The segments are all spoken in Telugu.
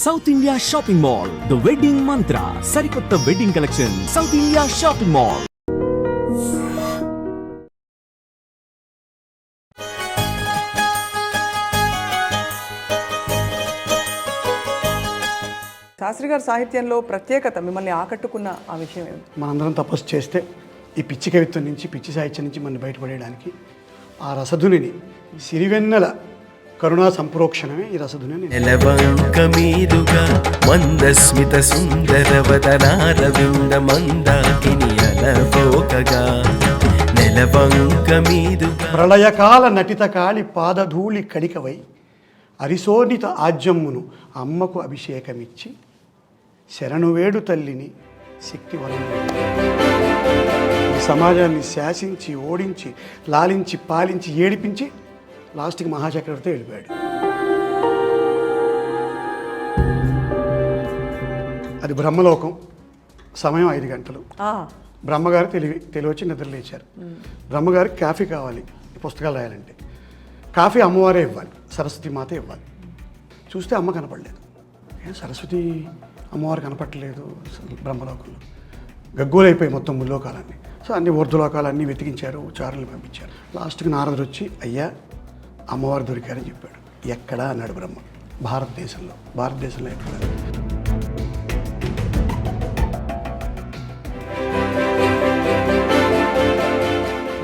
South India shopping mall, the wedding Mantra, సరికొత్త wedding collection, South India shopping mall. Shastri గారి సాహిత్యంలో ప్రత్యేకత, మిమ్మల్ని ఆకట్టుకున్న ఆ విషయం ఏమిటి? మనందరం తపస్సు చేస్తే ఈ పిచ్చి కవిత్వం నుంచి, పిచ్చి సాహిత్యం నుంచి మనం బయటపడేయడానికి ఆ రసధునిని, సిరివెన్నెల కరుణా సంప్రోక్షణమే ఈ రసధుని. నెలవంక మీదుగా మందస్మిత సుందరవదనారవింద మందాకిని అలవోకగా నెలవంక మీదుగా ప్రళయకాల నటిత కాళి పాదధూళి కణికవై అరిశోనిత ఆజ్యమ్మును అమ్మకు అభిషేకమిచ్చి శరణువేడు తల్లిని శక్తి వలన సమాజాన్ని శాసించి, ఓడించి, లాలించి, పాలించి, ఏడిపించి లాస్ట్కి మహాచక్రవర్తి వెళ్ళిపోయాడు. అది బ్రహ్మలోకం. సమయం 5 గంటలు. బ్రహ్మగారు తెలివచ్చి నిద్ర లేచారు. బ్రహ్మగారికి కాఫీ కావాలి పుస్తకాలు రాయాలంటే. కాఫీ అమ్మవారే ఇవ్వాలి, సరస్వతి మాత ఇవ్వాలి. చూస్తే అమ్మ కనపడలేదు. సరస్వతి అమ్మవారు కనపడలేదు బ్రహ్మలోకంలో. గగ్గోలైపోయి మొత్తం ముల్లోకాలన్నీ. సో అన్ని ఊర్ధ్వలోకాలన్నీ వెతికించారు, చారులు పంపించారు. లాస్ట్కి నారదుడు వచ్చి, అయ్యా అమ్మవారు దొరికారని చెప్పాడు. ఎక్కడా అన్నాడు బ్రహ్మ. భారతదేశంలో ఎక్కడ?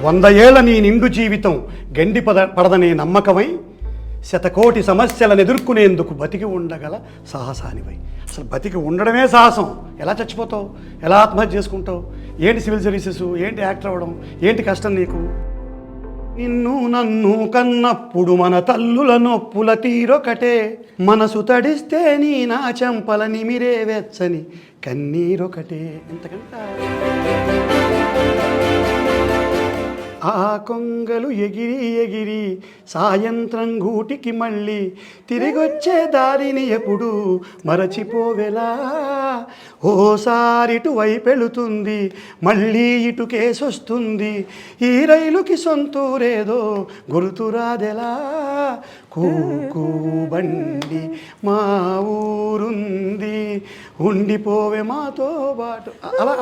వంద ఏళ్ల నీ నిండు జీవితం గండి పడదనే నమ్మకమై శతకోటి సమస్యలను ఎదుర్కొనేందుకు బతికి ఉండగల సాహసానివై. అసలు బతికి ఉండడమే సాహసం. ఎలా చచ్చిపోతావు? ఎలా ఆత్మహత్య చేసుకుంటావు? ఏంటి సివిల్ సర్వీసెస్? ఏంటి యాక్టర్ అవ్వడం? ఏంటి కష్టం నీకు? నిన్ను నన్ను కన్నప్పుడు మన తల్లుల నొప్పుల తీరొకటే, మనసు తడిస్తే నీ నా చెంపల నిమిరే వెచ్చని కన్నీరొకటే. ఎంతకంట ఆ కొంగలు ఎగిరి ఎగిరి సాయంత్రం గూటికి మళ్ళీ తిరిగొచ్చే దారిని ఎప్పుడు మరచిపోవెలా. ఓసారిటు వైపెళుతుంది, మళ్ళీ ఇటు కేసొస్తుంది, ఈ రైలుకి సొంతూరేదో గుర్తురాదెలా. కూకూ బండి మా ఊరుంది, ఉండిపోవే మాతో పాటు. అలా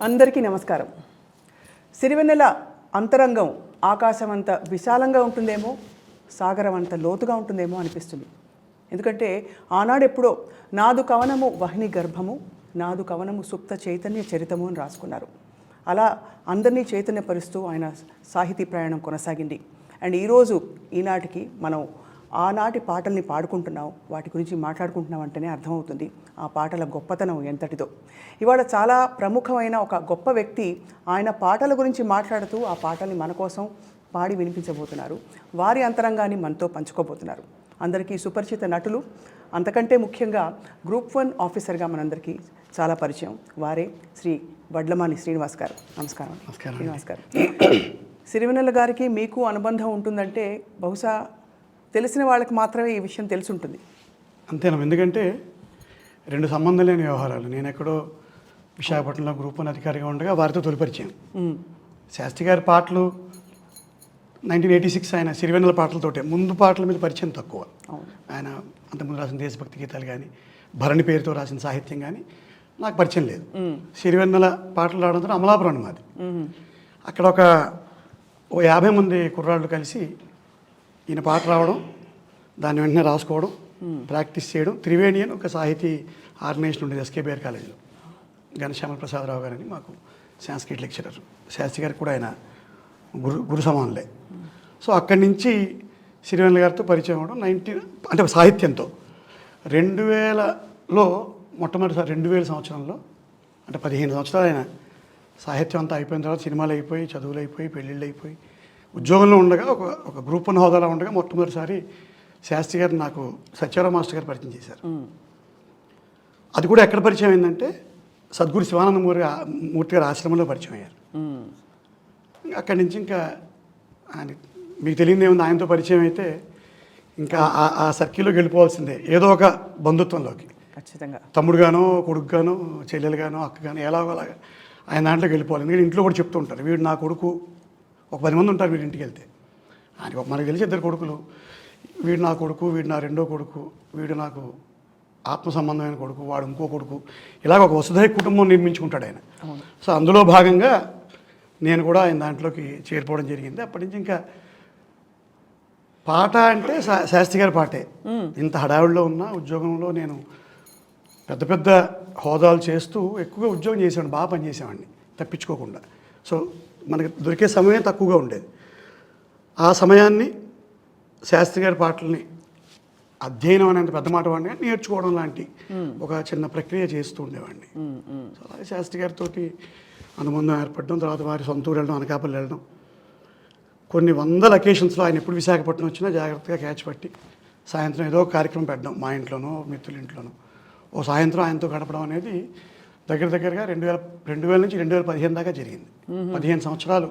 అందరికీ నమస్కారం. సిరివెన్నెల అంతరంగం ఆకాశమంత విశాలంగా ఉంటుందేమో, సాగరం అంత లోతుగా ఉంటుందేమో అనిపిస్తుంది. ఎందుకంటే ఆనాడెప్పుడో నాదు కవనము వహ్ని గర్భము, నాదు కవనము సుప్త చైతన్య చరితము అని రాసుకున్నారు. అలా అందరినీ చైతన్యపరుస్తూ ఆయన సాహితీ ప్రయాణం కొనసాగింది. అండ్ ఈనాటికి మనం ఆనాటి పాటల్ని పాడుకుంటున్నాం, వాటి గురించి మాట్లాడుకుంటున్నాం అంటేనే అర్థమవుతుంది ఆ పాటల గొప్పతనం ఎంతటిదో. ఇవాళ చాలా ప్రముఖమైన ఒక గొప్ప వ్యక్తి ఆయన పాటల గురించి మాట్లాడుతూ ఆ పాటల్ని మన కోసం పాడి వినిపించబోతున్నారు. వారి అంతరంగాన్ని మనతో పంచుకోబోతున్నారు. అందరికీ సుపరిచిత నటులు, అంతకంటే ముఖ్యంగా గ్రూప్ 1 ఆఫీసర్గా మనందరికీ చాలా పరిచయం. వారే శ్రీ వడ్లమాని శ్రీనివాస్ గారు. నమస్కారం. శ్రీనివాస్ గారు, సిరివెన్నెల గారికి మీకు అనుబంధం ఉంటుందంటే బహుశా తెలిసిన వాళ్ళకి మాత్రమే ఈ విషయం తెలిసి ఉంటుంది. అంతేనా? ఎందుకంటే 2 సంబంధం లేని వ్యవహారాలు. నేను ఎక్కడో విశాఖపట్నంలో గ్రూప్ 1 అధికారిగా ఉండగా వారితో తొలిపరిచయం. శాస్త్రి గారి పాటలు 1986 ఆయన సిరివెన్నెల పాటలతోటే. ముందు పాటల మీద పరిచయం తక్కువ. ఆయన అంతకుముందు రాసిన దేశభక్తి గీతాలు కానీ, భరణి పేరుతో రాసిన సాహిత్యం కానీ నాకు పరిచయం లేదు. సిరివెన్నెల పాటలు రావడంతో అమలాపురం మాది. అక్కడ ఒక 50 మంది కుర్రాళ్ళు కలిసి ఈయన పాట రావడం, దాన్ని వెంటనే రాసుకోవడం, ప్రాక్టీస్ చేయడం. త్రివేణి అని ఒక సాహితీ ఆర్గనైజేషన్ ఉండేది ఎస్కేబిఆర్ కాలేజీలో. ఘనశ్యామ ప్రసాదరావు గారని మాకు సాంస్క్రిట్ లెక్చరర్. శాస్త్రి గారికి కూడా ఆయన గురు సమానులే. సో అక్కడి నుంచి సిరివెన్నెల గారితో పరిచయం అవ్వడం అంటే సాహిత్యంతో 2000లో మొట్టమొదటిసారి 2000 సంవత్సరంలో, అంటే 15 సంవత్సరాలు ఆయన సాహిత్యం అంతా అయిపోయిన తర్వాత సినిమాలు అయిపోయి, చదువులు అయిపోయి, పెళ్ళిళ్ళు అయిపోయి, ఉద్యోగంలో ఉండగా ఒక గ్రూప్ 1 హోదాలో ఉండగా మొట్టమొదటిసారి శాస్త్రి గారు నాకు సత్యారావు మాస్టర్ గారు పరిచయం చేశారు. అది కూడా ఎక్కడ పరిచయం అయిందంటే సద్గురు శివానంద మూర్తి గారి ఆశ్రమంలో పరిచయం అయ్యారు. అక్కడి నుంచి ఇంకా ఆయన మీకు తెలియదు ఏముంది, ఆయనతో పరిచయం అయితే ఇంకా ఆ సర్కిల్లోకి వెళ్ళిపోవాల్సిందే, ఏదో ఒక బంధుత్వంలోకి. ఖచ్చితంగా తమ్ముడుగానో, కొడుకుగానో, చెల్లెలుగానో, అక్కగానో ఎలాగోలాగా ఆయన దాంట్లోకి వెళ్ళిపోవాలి. ఎందుకంటే ఇంట్లో కూడా చెప్తూ ఉంటారు, వీడు నా కొడుకు, ఒక 10 మంది ఉంటారు వీడి ఇంటికి వెళ్తే. ఆయనకి మనకు తెలిసి 2 కొడుకులు, వీడు నా కొడుకు, వీడు నా రెండో కొడుకు, వీడు నాకు ఆత్మ సంబంధమైన కొడుకు, వాడు ఇంకో కొడుకు, ఇలాగ ఒక వసుధైక కుటుంబం నిర్మించుకుంటాడు ఆయన. సో అందులో భాగంగా నేను కూడా ఆయన దాంట్లోకి చేరిపోవడం జరిగింది. అప్పటి నుంచి ఇంకా పాట అంటే శాస్త్రి గారి పాటే. ఇంత హడావిడిలో ఉన్న ఉద్యోగంలో నేను పెద్ద పెద్ద హోదాలు చేస్తూ ఎక్కువగా ఉద్యోగం చేసేవాడిని, బాగా పనిచేసేవాడిని తప్పించుకోకుండా. సో మనకి దొరికే సమయం తక్కువగా ఉండేది. ఆ సమయాన్ని శాస్త్రి గారి పాటల్ని అధ్యయనం అనేది పెద్ద మాట వాడిని, నేర్చుకోవడం లాంటి ఒక చిన్న ప్రక్రియ చేస్తూ ఉండేవాడిని. సో అలాగే శాస్త్రి గారితో అనుబంధం ఏర్పడడం, తర్వాత వారి సొంత ఊరు వెళ్ళడం, అనకాపల్లి వెళ్ళడం, కొన్ని వందల అకేషన్స్లో ఆయన ఎప్పుడు విశాఖపట్నం వచ్చినా జాగ్రత్తగా క్యాచ్ పట్టి సాయంత్రం ఏదో ఒక కార్యక్రమం పెట్టడం, మా ఇంట్లోనో మిత్రుల ఇంట్లోనో ఓ సాయంత్రం ఆయనతో గడపడం అనేది దగ్గరగా 2000 నుంచి 2015 దాకా జరిగింది. 15 సంవత్సరాలు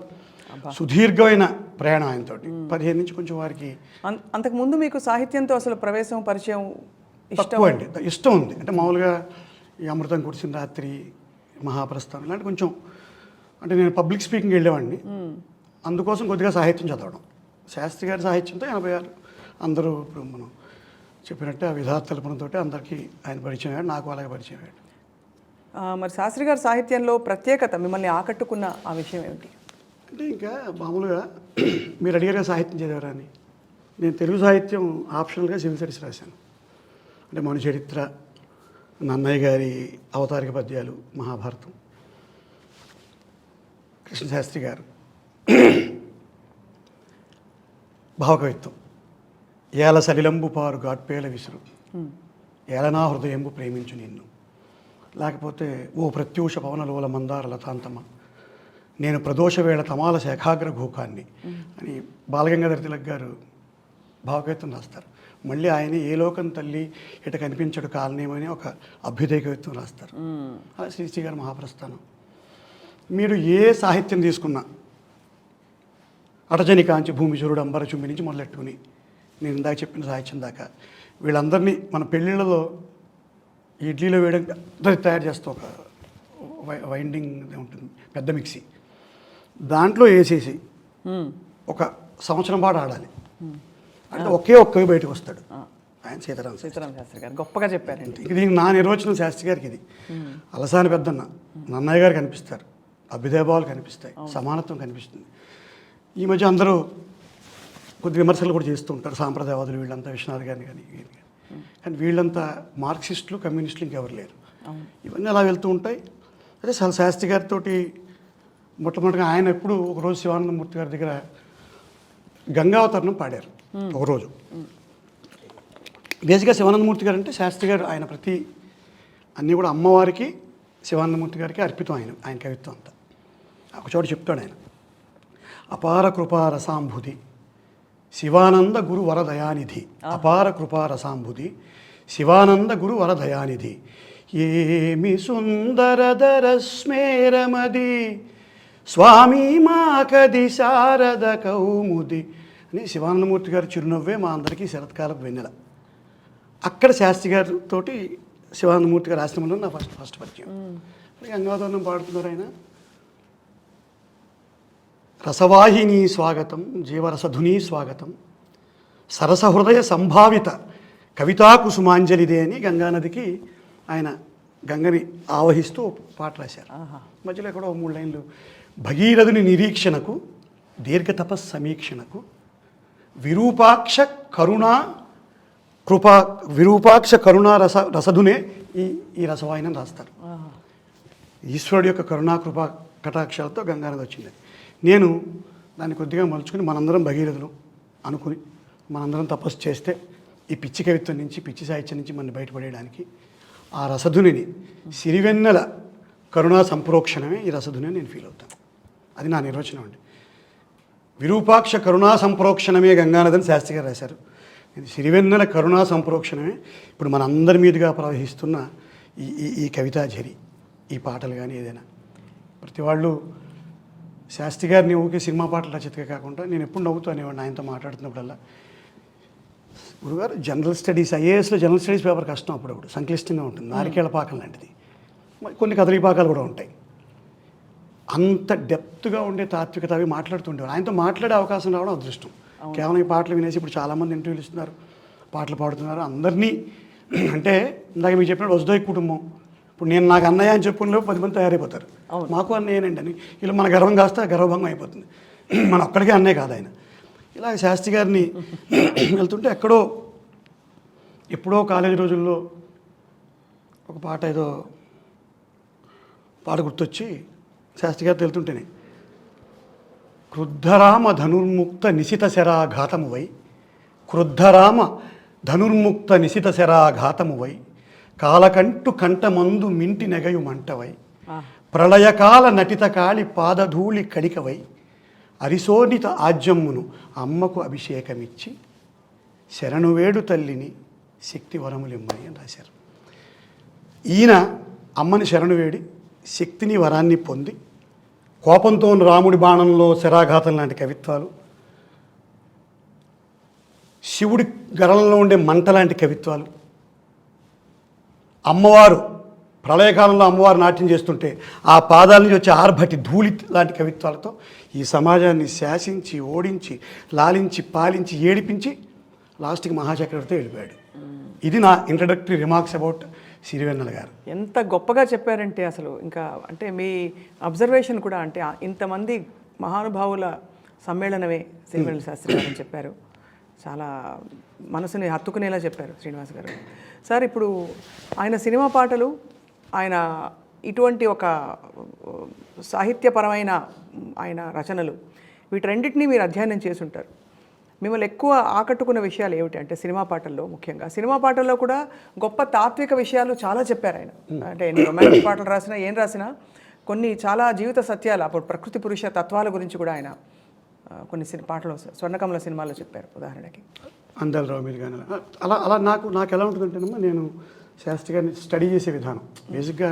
సుదీర్ఘమైన ప్రయాణం ఆయనతో. 15 నుంచి కొంచెం వారికి అంతకుముందు మీకు సాహిత్యంతో అసలు ప్రవేశం, పరిచయం తక్కువ అండి. ఇష్టం ఉంది అంటే మామూలుగా ఈ అమృతం కురిసిన రాత్రి, మహాప్రస్థానం ఇలాంటి కొంచెం అంటే నేను పబ్లిక్ స్పీకింగ్ వెళ్ళేవాడిని, అందుకోసం కొద్దిగా సాహిత్యం చదవడం. శాస్త్రి గారి సాహిత్యంతో 86 అందరూ ఇప్పుడు మనం చెప్పినట్టే ఆ విధాత తలపడంతో అందరికీ ఆయన పరిచయం అయ్యాడు, నాకు అలాగే పరిచయం అయ్యాడు. మరి శాస్త్రి గారి సాహిత్యంలో ప్రత్యేకత, మిమ్మల్ని ఆకట్టుకున్న ఆ విషయం ఏమిటి? అంటే ఇంకా మామూలుగా మీరు అడిగారు సాహిత్యం చదివారా అని. నేను తెలుగు సాహిత్యం ఆప్షనల్గా సివిల్ స్టడీస్ రాశాను. అంటే మను చరిత్ర, నన్నయ్య గారి అవతారిక పద్యాలు, మహాభారతం, కృష్ణశాస్త్రి గారు భావకవిత్వం, ఏల సలిలంబు పారు గాడ్పేల విసురు, ఏలనా హృదయంబు ప్రేమించు నిన్ను, లేకపోతే ఓ ప్రత్యూష పవనలోల మందార లతాంతమ, నేను ప్రదోష వేళ తమాల శాఖాగ్ర ఘోకాన్ని అని బాలగంగాధర తిలక్ గారు భావకవిత్వం రాస్తారు. మళ్ళీ ఆయన ఏ లోకం తల్లి ఇట కనిపించడు కాలనేమని ఒక అభ్యుదయ కవిత్వం రాస్తారు. అలా శ్రీశ్రీ గారు మహాప్రస్థానం. మీరు ఏ సాహిత్యం తీసుకున్నా అటజని కాంచి భూమి చూరుడు అంబర చుంబి నుంచి మొదలెట్టుకుని నేను ఇందాక చెప్పిన సాహిత్యం దాకా వీళ్ళందరినీ మన పెళ్ళిళ్ళలో ఇడ్లీలో వేయడం తయారు చేస్తాం, ఒక వైండింగ్ ఉంటుంది పెద్ద మిక్సీ, దాంట్లో వేసేసి ఒక సంవత్సరం పాటు ఆడాలి. అంటే ఒకే ఒక్క బయటకు వస్తాడు ఆయన, సీతారాం శాస్త్రి గారు గొప్పగా చెప్పారండి. ఇది దీనికి నా నిర్వచనం శాస్త్రి గారికి. ఇది అలసాని పెద్దన్న నన్నయ్య గారు కనిపిస్తారు, అభ్యుదయభావాలు కనిపిస్తాయి, సమానత్వం కనిపిస్తుంది. ఈ మధ్య అందరూ కొద్ది విమర్శలు కూడా చేస్తూ ఉంటారు, సాంప్రదాయవాదులు వీళ్ళంతా, విశ్వనాథ్ గారిని కానీ కానీ వీళ్ళంతా మార్క్సిస్టులు, కమ్యూనిస్టులు ఇంకెవరు లేరు. ఇవన్నీ అలా వెళ్తూ ఉంటాయి. అదే శాస్త్రి గారితో మొట్టమొదటిగా ఆయన ఎప్పుడు ఒకరోజు శివానందమూర్తి గారి దగ్గర గంగావతరణం పాడారు ఒకరోజు. బేసిక్గా శివానందమూర్తి గారు అంటే శాస్త్రి గారు ఆయన ప్రతి అన్నీ కూడా అమ్మవారికి, శివానందమూర్తి గారికి అర్పితం ఆయన కవిత్వం అంతా. ఒక చోట చెప్తాడు ఆయన, అపార కృపా రసాంభుతి శివానంద గురు వరదయానిధి, అపార కృపా రసాంభుతి శివానంద గురు వరదయానిధి, ఏమి సుందరధర స్మేరమది స్వామి మాకది శారద కౌముది అని శివానందమూర్తి గారి చిరునవ్వే మా అందరికీ శరత్కాలపు వెన్నెల. అక్కడ శాస్త్రి గారితో శివానందమూర్తి గారి ఆశ్రమంలో నా ఫస్ట్ పరిచయం. గంగావతరణం పాడుతున్నారు ఆయన. రసవాహిని స్వాగతం, జీవరసధుని స్వాగతం, సరస హృదయ సంభావిత కవితా కుసుమాంజలిదే అని గంగానదికి ఆయన గంగని ఆవహిస్తూ పాట రాశారు. మధ్యలో ఎక్కడో 3 లైన్లు, భగీరథుని నిరీక్షణకు దీర్ఘతపస్ సమీక్షణకు విరూపాక్ష కరుణా రసధునే ఈ రసవాహిని రాస్తారు. ఈశ్వరుడు యొక్క కరుణా కృపా కటాక్షాలతో గంగానది వచ్చింది. నేను దాన్ని కొద్దిగా మలుచుకుని మనందరం భగీరథులు అనుకుని మనందరం తపస్సు చేస్తే ఈ పిచ్చి కవిత్వం నుంచి, పిచ్చి సాహిత్యం నుంచి మనం బయటపడేయడానికి ఆ రసధునిని సిరివెన్నెల కరుణా సంప్రోక్షణమే ఈ రసధుని అని నేను ఫీల్ అవుతాను. అది నా నిర్వచనం అండి. విరూపాక్ష కరుణా సంప్రోక్షణమే గంగానదని శాస్త్రి గారు రాశారు. ఇది సిరివెన్నెల కరుణా సంప్రోక్షణమే ఇప్పుడు మన అందరి మీదుగా ప్రవహిస్తున్న ఈ కవితా ఝరి, ఈ పాటలు కానీ ఏదైనా. ప్రతి వాళ్ళు శాస్త్రి గారిని ఊకే సినిమా పాటల రచయితగా కాకుండా నేను ఎప్పుడు నవ్వుతూ అనేవాడిని ఆయనతో మాట్లాడుతున్నప్పుడల్లా. గురుగారు జనరల్ స్టడీస్, ఐఏఎస్లో జనరల్ స్టడీస్ పేపర్ కష్టం, అప్పుడప్పుడు సంక్లిష్టంగా ఉంటుంది, నారికేళ్ల పాకం లాంటిది, కొన్ని కదలి పాకాలు కూడా ఉంటాయి. అంత డెప్త్గా ఉండే తాత్వికత అవి మాట్లాడుతుండేవారు. ఆయనతో మాట్లాడే అవకాశం రావడం అదృష్టం. కేవలం ఈ పాటలు వినేసి ఇప్పుడు చాలామంది ఇంటర్వ్యూలు ఇస్తున్నారు, పాటలు పాడుతున్నారు. అందరినీ అంటే ఇందాక మీకు చెప్పినట్టు వసుదోయ్ కుటుంబం, ఇప్పుడు నేను నాకు అన్నయ్య అని చెప్పుకునేలోపు 10 మంది తయారైపోతారు, మాకు అన్నయ్యనండి అని. ఇలా మన గర్వం కాస్త గర్వభంగం అయిపోతుంది. మన ఒక్కడికే అన్నయ్య కాదు ఆయన. ఇలా శాస్త్రి గారిని వెళ్తుంటే ఎప్పుడో కాలేజీ రోజుల్లో ఒక పాట ఏదో పాట గుర్తొచ్చి శాస్త్రి గారితో వెళ్తుంటేనే, క్రుద్ధరామ ధనుర్ముక్త నిశిత శరాఘాతమువై, క్రుద్ధరామ ధనుర్ముక్త నిశిత శరాఘాతమువై, కాలకంటు కంఠమందు మింటి నెగయు మంటవై, ప్రళయకాల నటిత కాళి పాదధూళి కడికవై, అరిశోనిత ఆజ్యమ్మును అమ్మకు అభిషేకమిచ్చి, శరణువేడు తల్లిని శక్తి వరములిమ్మని అని రాశారు. ఈయన అమ్మని శరణు వేడి శక్తిని వరాన్ని పొంది, కోపంతో రాముడి బాణంలో శరాఘాతం లాంటి కవిత్వాలు, శివుడి గరళంలో ఉండే మంట లాంటి కవిత్వాలు, అమ్మవారు ప్రళయకాలంలో అమ్మవారు నాట్యం చేస్తుంటే ఆ పాదాల నుంచి వచ్చే ఆర్భటి ధూళి లాంటి కవిత్వాలతో ఈ సమాజాన్ని శాసించి, ఓడించి, లాలించి, పాలించి, ఏడిపించి లాస్ట్కి మహాచక్రవర్తి వెళ్ళిపోయాడు. ఇది నా ఇంట్రడక్టరీ రిమార్క్స్ అబౌట్ సిరివెన్నెల గారు. ఎంత గొప్పగా చెప్పారంటే అసలు ఇంకా అంటే మీ అబ్జర్వేషన్ కూడా అంటే ఇంతమంది మహానుభావుల సమ్మేళనమే సిరివెన్నెల శాస్త్రి గారు అని చెప్పారు. చాలా మనసుని హత్తుకునేలా చెప్పారు శ్రీనివాస్ గారు. సార్, ఇప్పుడు ఆయన సినిమా పాటలు, ఆయన ఇటువంటి ఒక సాహిత్యపరమైన ఆయన రచనలు, వీటన్నిటినీ మీరు అధ్యయనం చేసి ఉంటారు. మిమ్మల్ని ఎక్కువ ఆకట్టుకున్న విషయాలు ఏమిటి అంటే సినిమా పాటల్లో, ముఖ్యంగా సినిమా పాటల్లో కూడా గొప్ప తాత్విక విషయాలు చాలా చెప్పారు ఆయన. అంటే ఎన్ని రొమాంటిక్ పాటలు రాసినా, ఏం రాసినా కొన్ని చాలా జీవిత సత్యాలు, అప్పుడు ప్రకృతి పురుష తత్వాల గురించి కూడా ఆయన కొన్ని పాటలు స్వర్ణకమల సినిమాలో చెప్పారు. ఉదాహరణకి అందాలరావు మీరు కానీ అలా నాకు ఎలా ఉంటుందంటేనమ్మా, నేను శాస్త్రి గారిని స్టడీ చేసే విధానం బేసిక్గా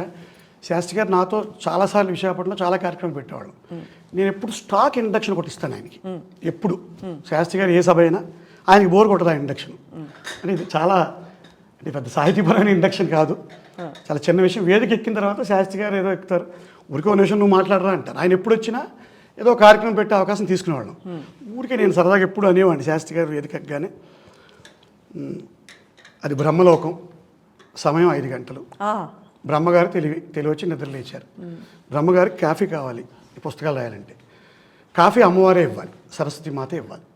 శాస్త్రి గారు నాతో చాలాసార్లు విశాఖపట్నంలో చాలా కార్యక్రమాలు పెట్టేవాళ్ళు. నేను ఎప్పుడు స్టాక్ ఇండక్షన్ కొట్టిస్తాను ఆయనకి. ఎప్పుడు శాస్త్రి గారు ఏ సభ అయినా ఆయనకి బోర్ కొట్టదు ఆ ఇండక్షన్. అంటే ఇది చాలా అంటే పెద్ద సాహితీపరమైన ఇండక్షన్ కాదు, చాలా చిన్న విషయం. వేదిక ఎక్కిన తర్వాత శాస్త్రి గారు ఏదో ఎక్కుతారు, ఊరికే ఒక నిమిషం నువ్వు మాట్లాడరా అంటారు. ఆయన ఎప్పుడు వచ్చినా ఏదో కార్యక్రమం పెట్టే అవకాశం తీసుకునేవాళ్ళం. ఊరికే నేను సరదాగా ఎప్పుడు అనేవాడిని శాస్త్రి గారు వేదిక ఎక్కగానే, అది బ్రహ్మలోకం, సమయం 5 గంటలు, బ్రహ్మగారు తెలివచ్చి నిద్ర లేచారు. బ్రహ్మగారికి కాఫీ కావాలి ఈ పుస్తకాలు రాయాలంటే, కాఫీ అమ్మవారే ఇవ్వాలి, సరస్వతి మాతే ఇవ్వాలి.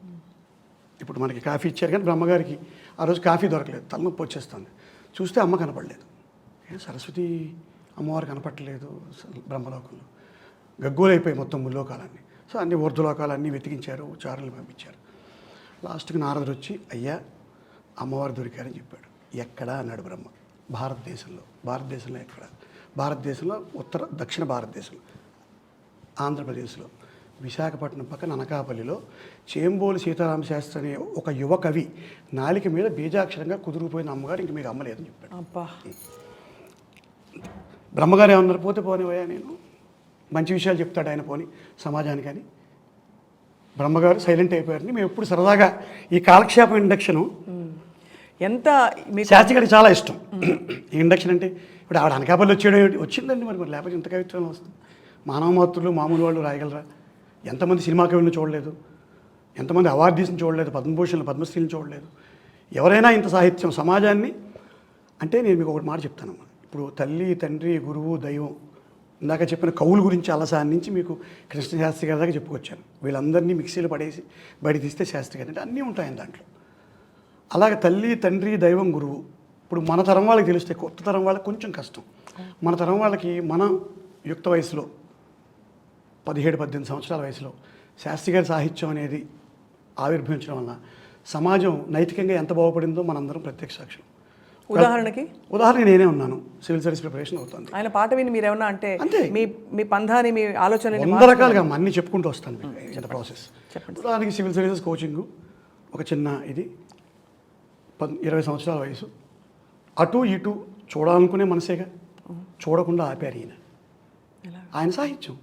ఇప్పుడు మనకి కాఫీ ఇచ్చారు కానీ బ్రహ్మగారికి ఆ రోజు కాఫీ దొరకలేదు, తలనొప్పి వచ్చేస్తుంది. చూస్తే అమ్మ కనపడలేదు, సరస్వతి అమ్మవారు కనపడలేదు బ్రహ్మలోకంలో. గగ్గోలైపోయి మొత్తం ముల్లోకాలన్నీ. సో అన్ని ఊర్ధ్వలోకాలన్నీ వెతికించారు, చారులు పంపించారు. లాస్ట్కి నారదుడు వచ్చి, అయ్యా అమ్మవారు దొరికారని చెప్పాడు. ఎక్కడా అన్నాడు బ్రహ్మ. భారతదేశంలో ఎక్కడ? భారతదేశంలో దక్షిణ భారతదేశంలో, ఆంధ్రప్రదేశ్లో విశాఖపట్నం పక్కన అనకాపల్లిలో చేంబోలు సీతారామ శాస్త్రి అనే ఒక యువ కవి నాలిక మీద బీజాక్షరంగా కుదురుకుపోయిన అమ్మగారు ఇంక మీకు అమ్మలేదని చెప్పాడు. బ్రహ్మగారు ఏమన్నారు, పోతే పోనివయ్యా, నేను మంచి విషయాలు చెప్తాడు ఆయన పోని సమాజానికి అని. బ్రహ్మగారు సైలెంట్ అయిపోయారని మేము ఎప్పుడు సరదాగా ఈ కాలక్షేపం ఇండక్షను ఎంత శాస్త్రి గారికి చాలా ఇష్టం. ఈ ఇండక్షన్ అంటే ఇప్పుడు ఆవిడ అనకాపల్లి వచ్చిందండి, మరి లేకపోతే ఇంత కవిత్వం వస్తుంది. మానవ మాతృలు మామూలు వాళ్ళు రాయగలరా? ఎంతమంది సినిమా కవులను చూడలేదు, ఎంతమంది అవార్డీస్ని చూడలేదు, పద్మభూషణలు పద్మశ్రీలను చూడలేదు. ఎవరైనా ఇంత సాహిత్యం సమాజాన్ని అంటే నేను మీకు ఒకటి మాట చెప్తానమ్మా. ఇప్పుడు తల్లి, తండ్రి, గురువు, దైవం, ఇందాక చెప్పిన కవుల గురించి అలసాని నుంచి మీకు కృష్ణశాస్త్రి గారి దాకా చెప్పుకొచ్చాను. వీళ్ళందరినీ మిక్సీలు పడేసి బయట తీస్తే శాస్త్రి గారు అంటే అన్నీ ఉంటాయని దాంట్లో. అలాగే తల్లి, తండ్రి, దైవం, గురువు ఇప్పుడు మన తరం వాళ్ళకి తెలిస్తే కొత్త తరం వాళ్ళకి కొంచెం కష్టం. మన తరం వాళ్ళకి మన యుక్త వయసులో 17-18 సంవత్సరాల వయసులో శాస్త్రి గారి సాహిత్యం అనేది ఆవిర్భవించడం వల్ల సమాజం నైతికంగా ఎంత బాగుపడిందో మనందరం ప్రత్యక్ష సాక్షులు. ఉదాహరణకి నేనే ఉన్నాను, సివిల్ సర్వీస్ ప్రిపరేషన్ అవుతుంది. ఆయన పాట విని మీరు ఏమన్నా అంటే అంతే. మీ పంధాని మీ ఆలోచనని 100 రకాలుగా అన్నీ చెప్పుకుంటూ వస్తాను మీకు ఇంత ప్రాసెస్. ఉదాహరణకి సివిల్ సర్వీసెస్ కోచింగ్ ఒక చిన్న ఇది 20 సంవత్సరాల వయసు, అటు ఇటు చూడాలనుకునే మనసేగా, చూడకుండా ఆపారు ఈయన. ఆయన సాహిత్యం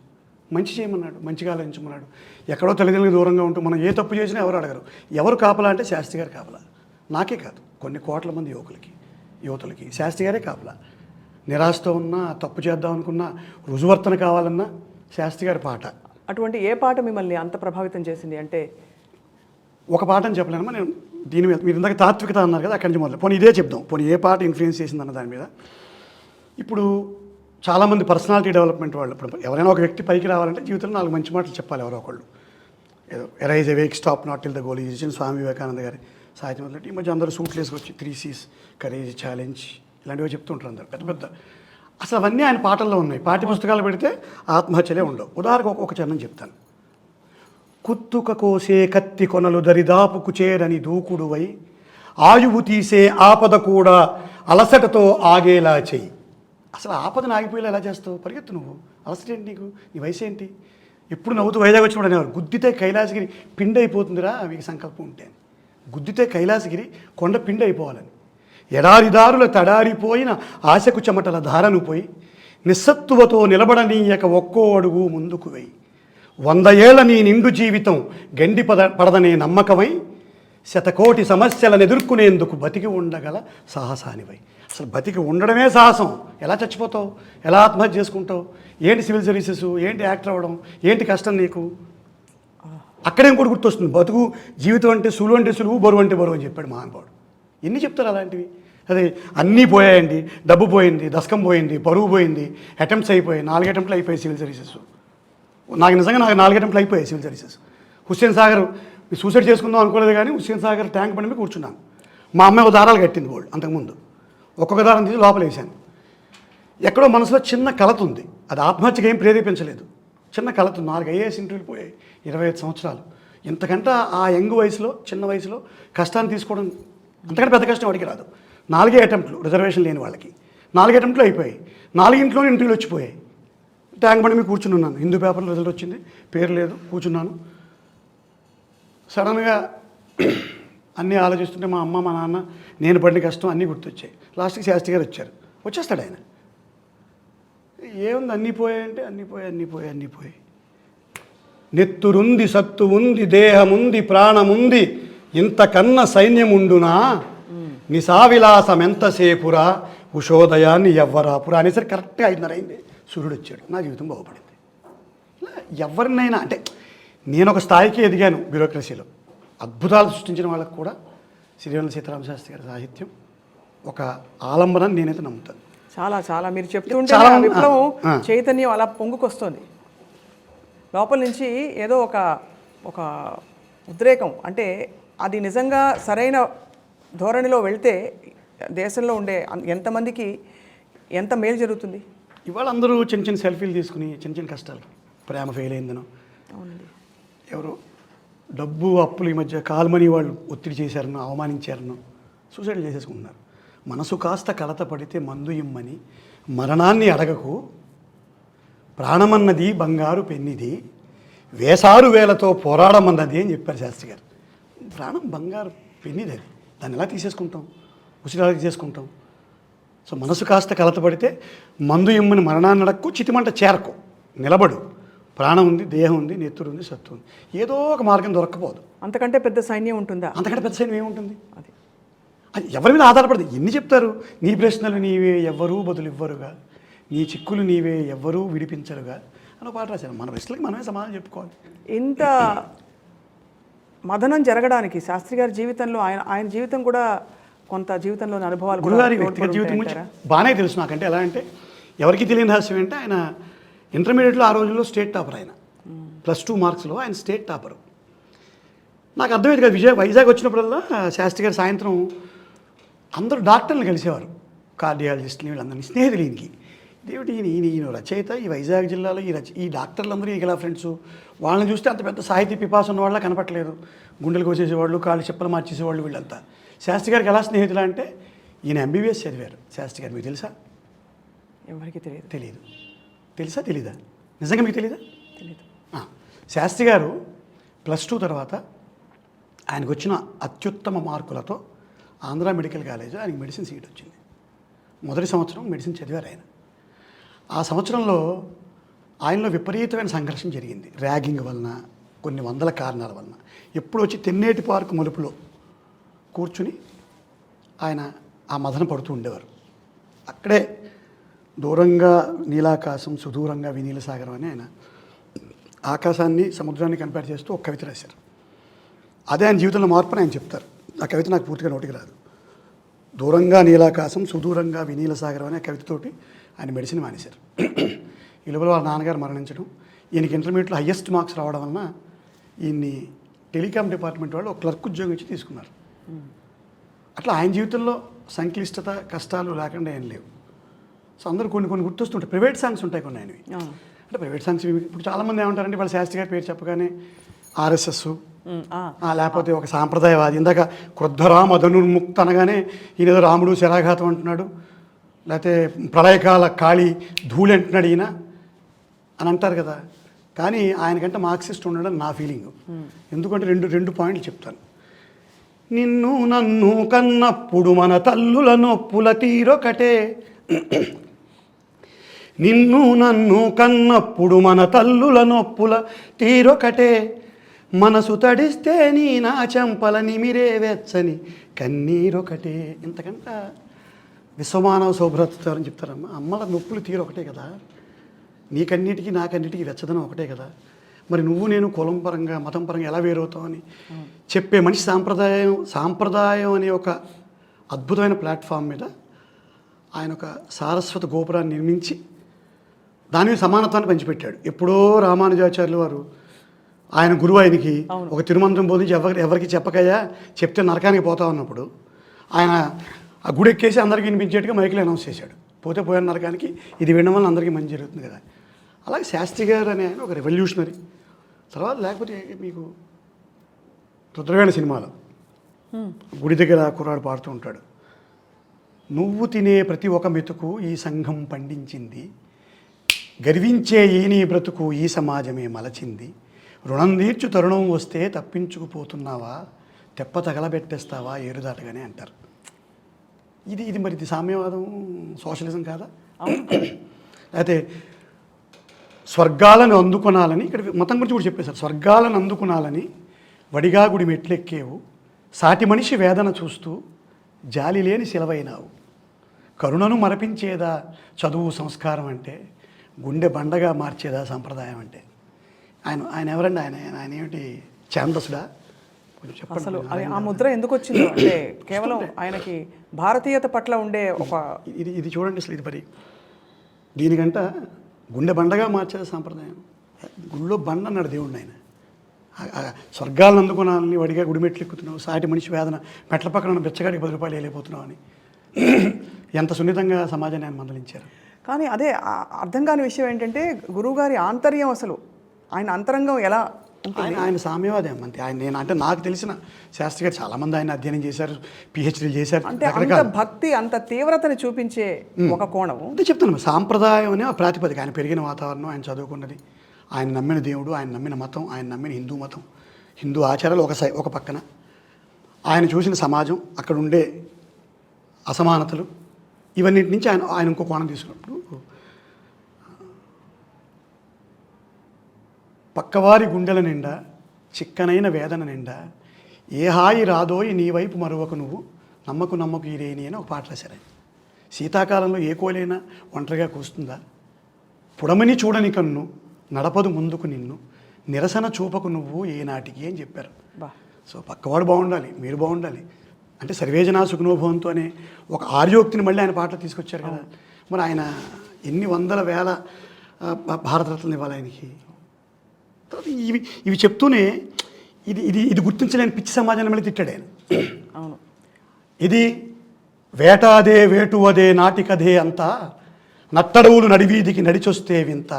మంచి చేయమన్నాడు, మంచిగా ఆలోచించమన్నాడు. ఎక్కడో తల్లిదండ్రులకు దూరంగా ఉంటూ మనం ఏ తప్పు చేసినా ఎవరు అడగరు. ఎవరు కాపలా అంటే శాస్త్రి గారు కాపలా. నాకే కాదు, కొన్ని కోట్ల మంది యువతులకి శాస్త్రి గారే కాపలా. నిరాశతో ఉన్నా, తప్పు చేద్దాం అనుకున్నా, రుజువర్తన కావాలన్నా శాస్త్రి గారి పాట. అటువంటి ఏ పాట మిమ్మల్ని అంత ప్రభావితం చేసింది? అంటే ఒక పాట అని చెప్పలేనమ్మా నేను. దీని మీద మీరు ఇందాక తాత్వికత అన్నారు కదా, అక్కడి నుంచి మొదలు పోనీ ఇదే చెప్దాం. పోనీ ఏ పాట ఇన్ఫ్లుయెన్స్ చేసింది అన్న దాని మీద. ఇప్పుడు చాలామంది పర్సనాలిటీ డెవలప్మెంట్ వాళ్ళు, ఇప్పుడు ఎవరైనా ఒక వ్యక్తి పైకి రావాలంటే జీవితంలో 4 మంచి మాటలు చెప్పాలి ఎవరో ఒకళ్ళు. ఏదో arise wake stop not till the goal is reached, Swami Vivekananda గారి సాహిత్యం వదిలేటి. ఈ మధ్య అందరూ సూట్లు వేసుకొచ్చి 3 C's కరేజ్, ఛాలెంజ్ ఇలాంటివి చెప్తుంటారు అందరు పెద్ద పెద్ద. అసలు అవన్నీ ఆయన పాటల్లో ఉన్నాయి. పాఠ్య పుస్తకాలు పెడితే ఆత్మహత్యలే ఉండవు. ఉదాహరణకు ఒక చరణం చెప్తాను. కుత్తుక కోసే కత్తి కొనలు దరిదాపుకు చేరని దూకుడువై, ఆయువు తీసే ఆపద కూడా అలసటతో ఆగేలా చెయ్యి. అసలు ఆపదను ఆగిపోయేలా ఎలా చేస్తావు? పరిగెత్తు నువ్వు. అలసట ఏంటి నీకు? నీ వయసు ఏంటి? ఎప్పుడు నవ్వుతూ వైజాగ్ వచ్చినప్పుడు అనేవారు, గుద్దితే కైలాసగిరి పిండి అయిపోతుందిరా మీకు సంకల్పం ఉంటే. గుద్దితే కైలాసగిరి కొండ పిండి అయిపోవాలని. ఎడారిదారుల తడారిపోయిన ఆశకు చెమటల ధారను పోయి, నిస్సత్తువతో నిలబడనీయక ఒక్కో అడుగు ముందుకు వెయ్యి. 100 ఏళ్ల నీ నిండు జీవితం గండి పడదనే నమ్మకమై, 100 కోటి సమస్యలను ఎదుర్కొనేందుకు బతికి ఉండగల సాహసానివై. అసలు బతికి ఉండడమే సాహసం. ఎలా చచ్చిపోతావు? ఎలా ఆత్మహత్య చేసుకుంటావు? ఏంటి సివిల్ సర్వీసెస్? ఏంటి యాక్టర్ అవ్వడం? ఏంటి కష్టం నీకు? అక్కడే ఇంకోటి గుర్తొస్తుంది. బతుకు జీవితం అంటే సులువు అంటే సులువు, బరువు అంటే బరువు అని చెప్పాడు మహానుభావుడు. ఎన్ని చెప్తారు అలాంటివి? అదే అన్నీ పోయాయండి, డబ్బు పోయింది, దశకం పోయింది, పరువు పోయింది, అటెంప్ట్స్ అయిపోయాయి. 4 అటెంప్ట్లు అయిపోయాయి సివిల్ సర్వీసెస్. నాకు 4 అటెంప్ట్లు అయిపోయాయి civil services. Hussain Sagar suicide చేసుకుందాం అనుకోలేదు, కానీ హుస్సేన్ సాగర్ ట్యాంక్ బండి మీద కూర్చున్నాను. మా అమ్మాయి ఒక దారాలు కట్టింది బోల్డ్ అంతకుముందు. ఒక్కొక్క దారం తీసి లోపల వేసాను. ఎక్కడో మనసులో చిన్న కలత ఉంది. అది ఆత్మహత్యకి ఏం ప్రేరేపించలేదు. చిన్న కలత ఉంది. 4 IAS ఇంటర్వ్యూలు పోయాయి, 25 సంవత్సరాలు. ఇంతకంటే ఆ యంగ్ వయసులో, చిన్న వయసులో కష్టాన్ని తీసుకోవడం అంతకంటే పెద్ద కష్టం వాడికి రాదు. 4 అటెంప్ట్లు రిజర్వేషన్ లేని వాళ్ళకి 4 అటెంప్ట్లు అయిపోయాయి. 4 ఇంటర్వ్యూలు వచ్చిపోయాయి. ట్యాంక్ బండి మీద కూర్చుని ఉన్నాను. హిందూ పేపర్లో రిజల్ట్ వచ్చింది, పేరు లేదు, కూర్చున్నాను. సడన్గా అన్నీ ఆలోచిస్తుంటే మా అమ్మ, మా నాన్న, నేను పడిన కష్టం అన్నీ గుర్తొచ్చాయి. లాస్ట్కి శాస్త్రి గారు వచ్చారు. వచ్చేస్తాడు ఆయన. ఏముంది? అన్నీ పోయాయంటే అన్నీ పోయాయి. నెత్తురుంది, సత్తు ఉంది, దేహముంది, ప్రాణముంది, ఇంతకన్నా సైన్యముండునా, నిశావిలాసం ఎంతసేపురా, ఉషోదయాన్ని ఎవ్వరాపురా అనేసరికి కరెక్ట్గా 5:30 అయింది. సూర్యుడు వచ్చాడు. నా జీవితం బాగుపడింది. ఇలా ఎవరినైనా అంటే నేను ఒక స్థాయికి ఎదిగాను బ్యూరోక్రసీలో. అద్భుతాలు సృష్టించిన వాళ్ళకు కూడా సిరివెన్నెల సీతారామ శాస్త్రి గారి సాహిత్యం ఒక ఆలంబనని నేనైతే నమ్ముతాను. చాలా చాలా మీరు చెప్తుంటే ఆ విప్లవం చైతన్యం అలా పొంగుకొస్తుంది లోపల నుంచి. ఏదో ఒక ఉద్రేకం. అంటే అది నిజంగా సరైన ధోరణిలో వెళ్తే దేశంలో ఉండే ఎంతమందికి ఎంత మేలు జరుగుతుంది. ఇవాళ అందరూ చిన్న చిన్న సెల్ఫీలు తీసుకుని చిన్న కష్టాలు, ప్రేమ ఫెయిల్ అయిందనో, ఎవరో డబ్బు అప్పులు ఈ మధ్య కాల్మనీ వాళ్ళు ఒత్తిడి చేశారనో, అవమానించారనో సూసైడ్ చేసేసుకుంటున్నారు. మనసు కాస్త కలత పడితే మందు ఇమ్మని మరణాన్ని అడగకు, ప్రాణమన్నది బంగారు పెన్నిది, వేసారు వేలతో పోరాడమన్నది అని చెప్పారు శాస్త్రి గారు. ప్రాణం బంగారు పెన్నిది, అది దాన్ని ఎలా తీసేసుకుంటాం? ఉసిరాలు తీసేసుకుంటాం. సో మనసు కాస్త కలత పడితే మందు ఇమ్మని మరణాన్ని అడగకు, చితిమంట చేరకు, నిలబడు, ప్రాణం ఉంది, దేహం ఉంది, నెత్తురు ఉంది, సత్తు ఉంది, ఏదో ఒక మార్గం దొరక్కపోదు. అంతకంటే పెద్ద సైన్యం ఉంటుందా? అంతకంటే పెద్ద సైన్యం ఏముంటుంది? అది ఎవరి మీద ఆధారపడదు. ఎన్ని చెప్తారు? నీ ప్రశ్నలు నీవే ఎవ్వరూ బదులు ఇవ్వరుగా, నీ చిక్కులు నీవే ఎవ్వరూ విడిపించరుగా అని పాట రాశాను. మన ప్రశ్నలకి మనమే సమాధానం చెప్పుకోవాలి. ఇంత మదనం జరగడానికి శాస్త్రి గారి జీవితంలో ఆయన జీవితం కూడా కొంత జీవితంలోని అనుభవాలు, గురుగారి వ్యక్తిగత జీవితం గురించి బాగానే తెలుసు నాకంటే. ఎలా అంటే ఎవరికి తెలియని రహస్యం అంటే ఆయన ఇంటర్మీడియట్లో ఆ రోజుల్లో స్టేట్ టాపర్. ఆయన +2 మార్క్స్లో ఆయన స్టేట్ టాపరు. నాకు అర్థమైంది కదా, వైజాగ్ వచ్చినప్పుడల్లా శాస్త్రి గారు సాయంత్రం అందరూ డాక్టర్లు కలిసేవారు, కార్డియాలజిస్టులు, వీళ్ళందరినీ స్నేహితులు. దేవుడి ఈయన రచయిత, ఈ వైజాగ్ జిల్లాలో ఈ డాక్టర్లందరూ ఈగల ఫ్రెండ్స్. వాళ్ళని చూస్తే అంత పెద్ద సాహితీ పిపాస ఉన్న వాళ్ళ కనపట్లేదు. గుండెలు కోసేసేవాళ్ళు, కాళ్ళు చెప్పలు మార్చేసేవాళ్ళు వీళ్ళంతా. శాస్త్రి గారికి ఎలా స్నేహితులు అంటే ఈయన ఎంబీబీఎస్ చదివారు శాస్త్రి గారు, మీకు తెలుసా? ఎవరికి తెలియదు. తెలియదు. తెలుసా తెలీదా? నిజంగా మీకు తెలీదా? తెలియదు. శాస్త్రి గారు +2 తర్వాత ఆయనకు వచ్చిన అత్యుత్తమ మార్కులతో ఆంధ్ర మెడికల్ కాలేజ్ ఆయనకి మెడిసిన్ సీట్ వచ్చింది. మొదటి సంవత్సరం మెడిసిన్ చదివారు ఆయన. ఆ సంవత్సరంలో ఆయనలో విపరీతమైన సంఘర్షణ జరిగింది. ర్యాగింగ్ వలన, కొన్ని వందల కారణాల వలన. ఎప్పుడు వచ్చి తెన్నేటి పార్కు మలుపులో కూర్చుని ఆయన ఆ మదన పడుతూ ఉండేవారు. అక్కడే దూరంగా నీలాకాశం, సుదూరంగా వినీల సాగరం అని ఆయన ఆకాశాన్ని సముద్రాన్ని కంపేర్ చేస్తూ ఒక కవిత రాశారు. అదే ఆయన జీవితంలో మార్పుని ఆయన చెప్తారు. ఆ కవిత నాకు పూర్తిగా నోటికి రాదు. దూరంగా నీలాకాశం, సుదూరంగా వినీల సాగరం అనే కవితతోటి ఆయన మెడిసిన్ మానేశారు. ఈ లోపల వాళ్ళ నాన్నగారు మరణించడం, ఈయనకి ఇంటర్మీడియట్లో హయ్యెస్ట్ మార్క్స్ రావడం వలన ఈయన్ని టెలికాం డిపార్ట్మెంట్ వాళ్ళు ఒక క్లర్క్ ఉద్యోగం ఇచ్చి తీసుకున్నారు. అట్లా ఆయన జీవితంలో సంక్లిష్టత, కష్టాలు లేకుండా ఏం లేవు. సో అందరూ కొన్ని గుర్తొస్తుంటాయి. ప్రైవేట్ సాంగ్స్ ఉంటాయి కొన్ని ఆయనవి. అంటే ప్రైవేట్ సాంగ్స్ ఇప్పుడు చాలామంది ఏమంటారంటే వాళ్ళ శాస్త్రి గారి పేరు చెప్పగానే ఆర్ఎస్ఎస్, లేకపోతే ఒక సాంప్రదాయవాది. ఇందాక క్రుద్ధరామ ధనుర్ముక్త అనగానే ఈయన ఏదో రాముడు శరాఘాతం అంటున్నాడు, లేకపోతే ప్రళయకాల కాళీ ధూళి అంటున్నాడు ఈయన అని అంటారు కదా. కానీ ఆయనకంటే మార్క్సిస్ట్ ఉండడం నా ఫీలింగ్. ఎందుకంటే రెండు పాయింట్లు చెప్తాను. నిన్ను నన్ను కన్నప్పుడు మన తల్లుల నొప్పుల తీరొకటే, నిన్ను నన్ను కన్నప్పుడు మన తల్లుల నొప్పుల తీరొకటే, మనసు తడిస్తే నీ నా చెంపల నిమిరే వెచ్చని కన్నీరొకటే. ఇంతకంట విశ్వమానవ శోభ్రత అని చెప్తారమ్మా. అమ్మల నొప్పులు తీరొకటే కదా, నీకన్నిటికీ నాకన్నిటికీ వెచ్చదనం ఒకటే కదా. మరి నువ్వు నేను కులం పరంగా, మతం పరంగా ఎలా వేరవుతావని చెప్పే మనిషి సాంప్రదాయం అనే ఒక అద్భుతమైన ప్లాట్ఫామ్ మీద ఆయన ఒక సారస్వత గోపురాన్ని నిర్మించి దాని మీద సమానత్వాన్ని పంచిపెట్టాడు. ఎప్పుడో రామానుజాచార్యులు వారు ఆయన గురువు ఆయనకి ఒక తిరుమంత్రం బోధించి ఎవరికి చెప్పకయ్యా, చెప్తే నరకానికి పోతావు అన్నప్పుడు ఆయన ఆ గుడి ఎక్కేసి అందరికీ వినిపించేట్టుగా మైకులు అనౌన్స్ చేశాడు. పోతే పోయిన నరకానికి, ఇది వినడం వల్ల అందరికీ మంచి జరుగుతుంది కదా. అలాగే శాస్త్రి గారు అనే ఆయన ఒక రెవల్యూషనరీ. తర్వాత లేకపోతే మీకు రుద్రవేణ సినిమాలో గుడి దగ్గర కుర్రాడు పాడుతూ ఉంటాడు, నువ్వు తినే ప్రతి ఒక్క మెతుకు ఈ సంఘం పండించింది, గర్వించే ఈ నీ బ్రతుకు ఈ సమాజమే మలచింది, రుణం తీర్చు తరుణం వస్తే తప్పించుకుపోతున్నావా, తెప్ప తగలబెట్టేస్తావా ఏరుదాటగానే అంటారు. ఇది మరి ఇది సామ్యవాదం, సోషలిజం కాదా? అయితే స్వర్గాలను అందుకునాలని, ఇక్కడ మతం గురించి కూడా చెప్పేశారు. స్వర్గాలను అందుకునాలని వడిగా గుడి మెట్లెక్కేవు, సాటి మనిషి వేదన చూస్తూ జాలి లేని సెలవైనావు, కరుణను మరపించేదా చదువు సంస్కారం అంటే, గుండె బండగా మార్చేదా సంప్రదాయం అంటే. ఆయన ఎవరండి? ఆయన ఏమిటి, ఛాందసుడా? కొంచెం చెప్పండి. అసలు ఆ ముద్ర ఎందుకు వచ్చిందో అంటే కేవలం ఆయనకి భారతీయత పట్ల ఉండే ఒక ఇది చూడండి. అసలు ఇది మరి దీనికంట గుండె బండగా మార్చేదా సంప్రదాయం. గుళ్ళో బండ అన్నాడు దేవుడిని ఆయన. స్వర్గాలను అందుకున్నాలని వడిగా గుడిమెట్లు ఎక్కుతున్నావు, సాటి మనిషి వేదన మెట్ల పక్కన బెచ్చగాడికి 10 రూపాయలు వెళ్ళిపోతున్నావు అని ఎంత సున్నితంగా సమాజాన్ని ఆయన మందలించారు. కానీ అదే అర్థం కాని విషయం ఏంటంటే గురువుగారి ఆంతర్యం, అసలు ఆయన అంతరంగం ఎలా ఉంటుంది? ఆయన సామ్యవాది అంతే. అంటే నాకు తెలిసిన శాస్త్రి గారు చాలామంది ఆయన అధ్యయనం చేశారు, పిహెచ్డీలు చేశారు. అంటే అంత భక్తి, అంత తీవ్రతని చూపించే ఒక కోణం. అంటే చెప్తాను, సాంప్రదాయం అనే ప్రాతిపదిక. ఆయన పెరిగిన వాతావరణం, ఆయన చదువుకున్నది, ఆయన నమ్మిన దేవుడు, ఆయన నమ్మిన మతం, ఆయన నమ్మిన హిందూ మతం, హిందూ ఆచారాలు ఒక పక్కన, ఆయన చూసిన సమాజం, అక్కడ ఉండే అసమానతలు, ఇవన్నిటి నుంచి ఆయన ఇంకో కోణం తీసుకున్నప్పుడు పక్కవారి గుండెల నిండా చిక్కనైన వేదన నిండా ఏ హాయి రాదోయి నీ వైపు మరొక నువ్వు నమ్మకు ఈరేని అని ఒక పాట రాశారు. శీతాకాలంలో ఏ కోలైనా ఒంటరిగా కూస్తుందా, పుడమని చూడని కన్ను నడపదు ముందుకు నిన్ను, నిరసన చూపకు నువ్వు ఏనాటికి అని చెప్పారు. సో పక్కవాడు బాగుండాలి, మీరు బాగుండాలి అంటే సర్వేజనా సుఖనోభవంతో అనే ఒక ఆర్యోక్తిని మళ్ళీ ఆయన పాటలు తీసుకొచ్చారు కదా. మరి ఆయన ఎన్ని వందల వేల భారతరత్నలు ఇవ్వాలి ఆయనకి. తర్వాత ఇవి చెప్తూనే ఇది గుర్తించలేని పిచ్చి సమాజాన్ని మళ్ళీ తిట్టాడు ఆయన. అవును, ఇది వేటాదే వేటువదే నాటికదే అంతా, నట్టడవులు నడివీధికి నడిచొస్తే వింత,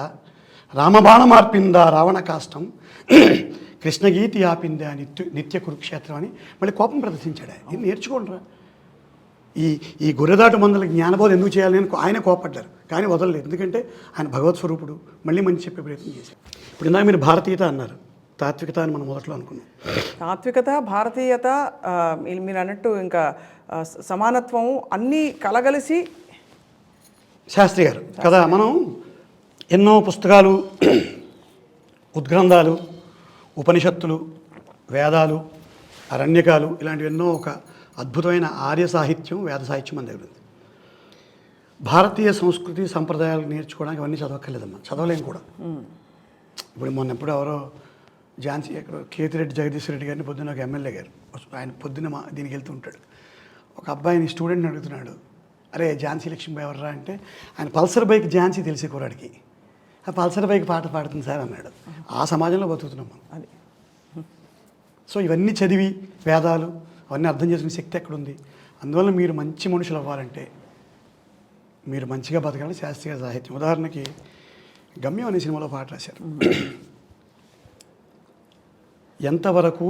రామబాణ మార్పిందా రావణ కాష్టం, కృష్ణగీతి ఆపిందా నిత్య కురుక్షేత్రం అని మళ్ళీ కోపం ప్రదర్శించాడు ఆయన. ఇది నేర్చుకోండిరా. ఈ గొర్రెదాటు మందల జ్ఞానబోధ ఎందుకు చేయాలి అని ఆయన కోపడ్డారు, కానీ వదలలేదు. ఎందుకంటే ఆయన భగవత్ స్వరూపుడు, మళ్ళీ మంచి చెప్పే ప్రయత్నం చేశారు. ఇప్పుడు ఇందాక మీరు భారతీయత అన్నారు, తాత్వికత అని మనం మొదట్లో అనుకున్నాం. తాత్వికత, భారతీయత, మీరు అన్నట్టు ఇంకా సమానత్వం అన్నీ కలగలిసి శాస్త్రి గారు కదా, మనం ఎన్నో పుస్తకాలు, ఉద్గ్రంథాలు, ఉపనిషత్తులు, వేదాలు, అరణ్యకాలు ఇలాంటివి ఎన్నో ఒక అద్భుతమైన ఆర్య సాహిత్యం, వేద సాహిత్యం మన దగ్గర ఉంది. భారతీయ సంస్కృతి సంప్రదాయాలు నేర్చుకోవడానికి అవన్నీ చదవక్కర్లేదమ్మా, చదవలేము కూడా. ఇప్పుడు మొన్న ఎప్పుడు ఎవరో ఝాన్సీ ఎక్కడో కేతిరెడ్డి జగదీష్ రెడ్డి గారిని పొద్దున్న ఒక ఎమ్మెల్యే గారు, ఆయన పొద్దున్న దీనికి వెళ్తూ ఉంటాడు. ఒక అబ్బాయిని స్టూడెంట్ని అడుగుతున్నాడు, అరే ఝాన్సీ లక్ష్మీబాయి ఎవర్రా అంటే, ఆయన పల్సర్ బైక్ ఝాన్సీ తెలిసే కుర్రాడికి, ఆ పల్సర్ బైక్ పాట పాడుతుంది సార్ అన్నాడు. ఆ సమాజంలో బతుకుతున్నాం మనం. అది సో ఇవన్నీ చదివి వేదాలు అవన్నీ అర్థం చేసుకునే శక్తి ఎక్కడుంది? అందువల్ల మీరు మంచి మనుషులు అవ్వాలంటే, మీరు మంచిగా బతకాలని శాస్త్రీయ సాహిత్యం. ఉదాహరణకి గమ్యం అనే సినిమాలో పాట రాశారు. ఎంతవరకు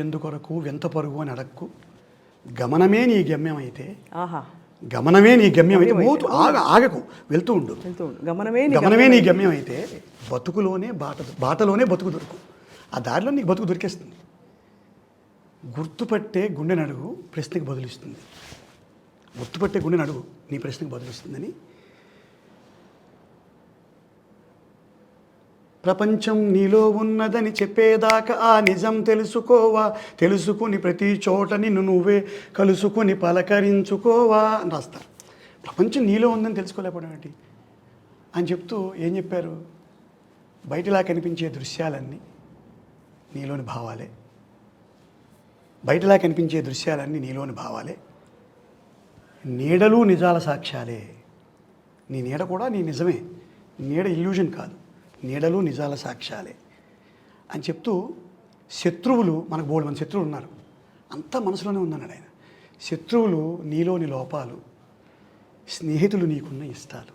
ఎందుకొరకు వెంత పరుగు అని అడక్కు, గమనమే నీ గమ్యం అయితే, గమనమే నీ గమ్యం అయితే, ఆగకు వెళ్తూ ఉండు, గమనమే నీ గమ్యం అయితే బతుకులోనే బాటలోనే బతుకు దొరుకు, ఆ దారిలో నీకు బతుకు దొరికేస్తుంది. గుర్తుపట్టే గుండె నడుగు ప్రశ్నకు బదులిస్తుంది, గుర్తుపట్టే గుండె నడుగు నీ ప్రశ్నకు బదులిస్తుందని. ప్రపంచం నీలో ఉన్నదని చెప్పేదాకా ఆ నిజం తెలుసుకోవా, తెలుసుకుని ప్రతి చోట నిన్ను నువ్వే కలుసుకుని పలకరించుకోవా అని రాస్తారు. ప్రపంచం నీలో ఉందని తెలుసుకోలేకపోవడం ఏంటి అని చెప్తూ ఏం చెప్పారు? బయటలా కనిపించే దృశ్యాలన్నీ నీలోని భావాలే, బయటలా కనిపించే దృశ్యాలన్నీ నీలోని భావాలే, నీడలు నిజాల సాక్ష్యాలే. నీ నీడ కూడా నీ నిజమే, నీడ ఇల్యూజన్ కాదు, నీడలు నిజాల సాక్ష్యాలే అని చెప్తూ, శత్రువులు మనకు బోల్డ్ మంది శత్రువులు ఉన్నారు, అంతా మనసులోనే ఉందన్నాడు ఆయన. శత్రువులు నీలోని లోపాలు, స్నేహితులు నీకున్న ఇష్టాలు,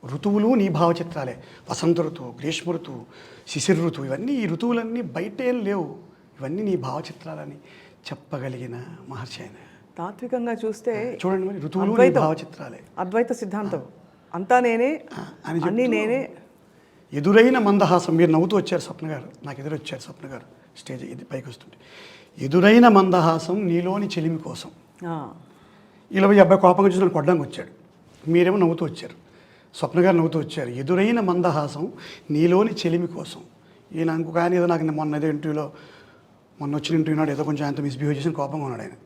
ఋతువులు నీ భావచిత్రాలే. వసంత ఋతువు, గ్రీష్మ ఋతువు, శిశిర ఋతువు, ఇవన్నీ ఈ ఋతువులన్నీ బయట ఏం లేవు, ఇవన్నీ నీ భావచిత్రాలని చెప్పగలిగిన మహర్షి ఆయన. తాత్వికంగా చూస్తే చూడండి, మరి ఋతువులు నీ భావచిత్రాలే, అద్వైత సిద్ధాంతం అంతా నేనే అని నేనే. ఎదురైన మందహాసం, మీరు నవ్వుతూ వచ్చారు స్వప్న గారు, నాకు ఎదురు వచ్చారు స్వప్న గారు స్టేజ్ ఇది పైకి వస్తుంటే, ఎదురైన మందహాసం నీలోని చెలిమి కోసం. ఇలా ఈ అబ్బాయి కోపంగా చూసి నన్ను కొట్టడానికి వచ్చాడు, మీరేమో నవ్వుతూ వచ్చారు, స్వప్న గారు నవ్వుతూ వచ్చారు. ఎదురైన మందహాసం నీలోని చెలిమి కోసం. ఈయన ఇంకొక ఆయన ఏదో నాకు మొన్న ఏదో ఇంటర్వ్యూలో, మొన్న వచ్చిన ఇంటర్వ్యూ నాడు ఏదో కొంచెం ఆయనతో మిస్బిహేవ్ చేసిన కోపంగా ఉన్నాడు ఆయన.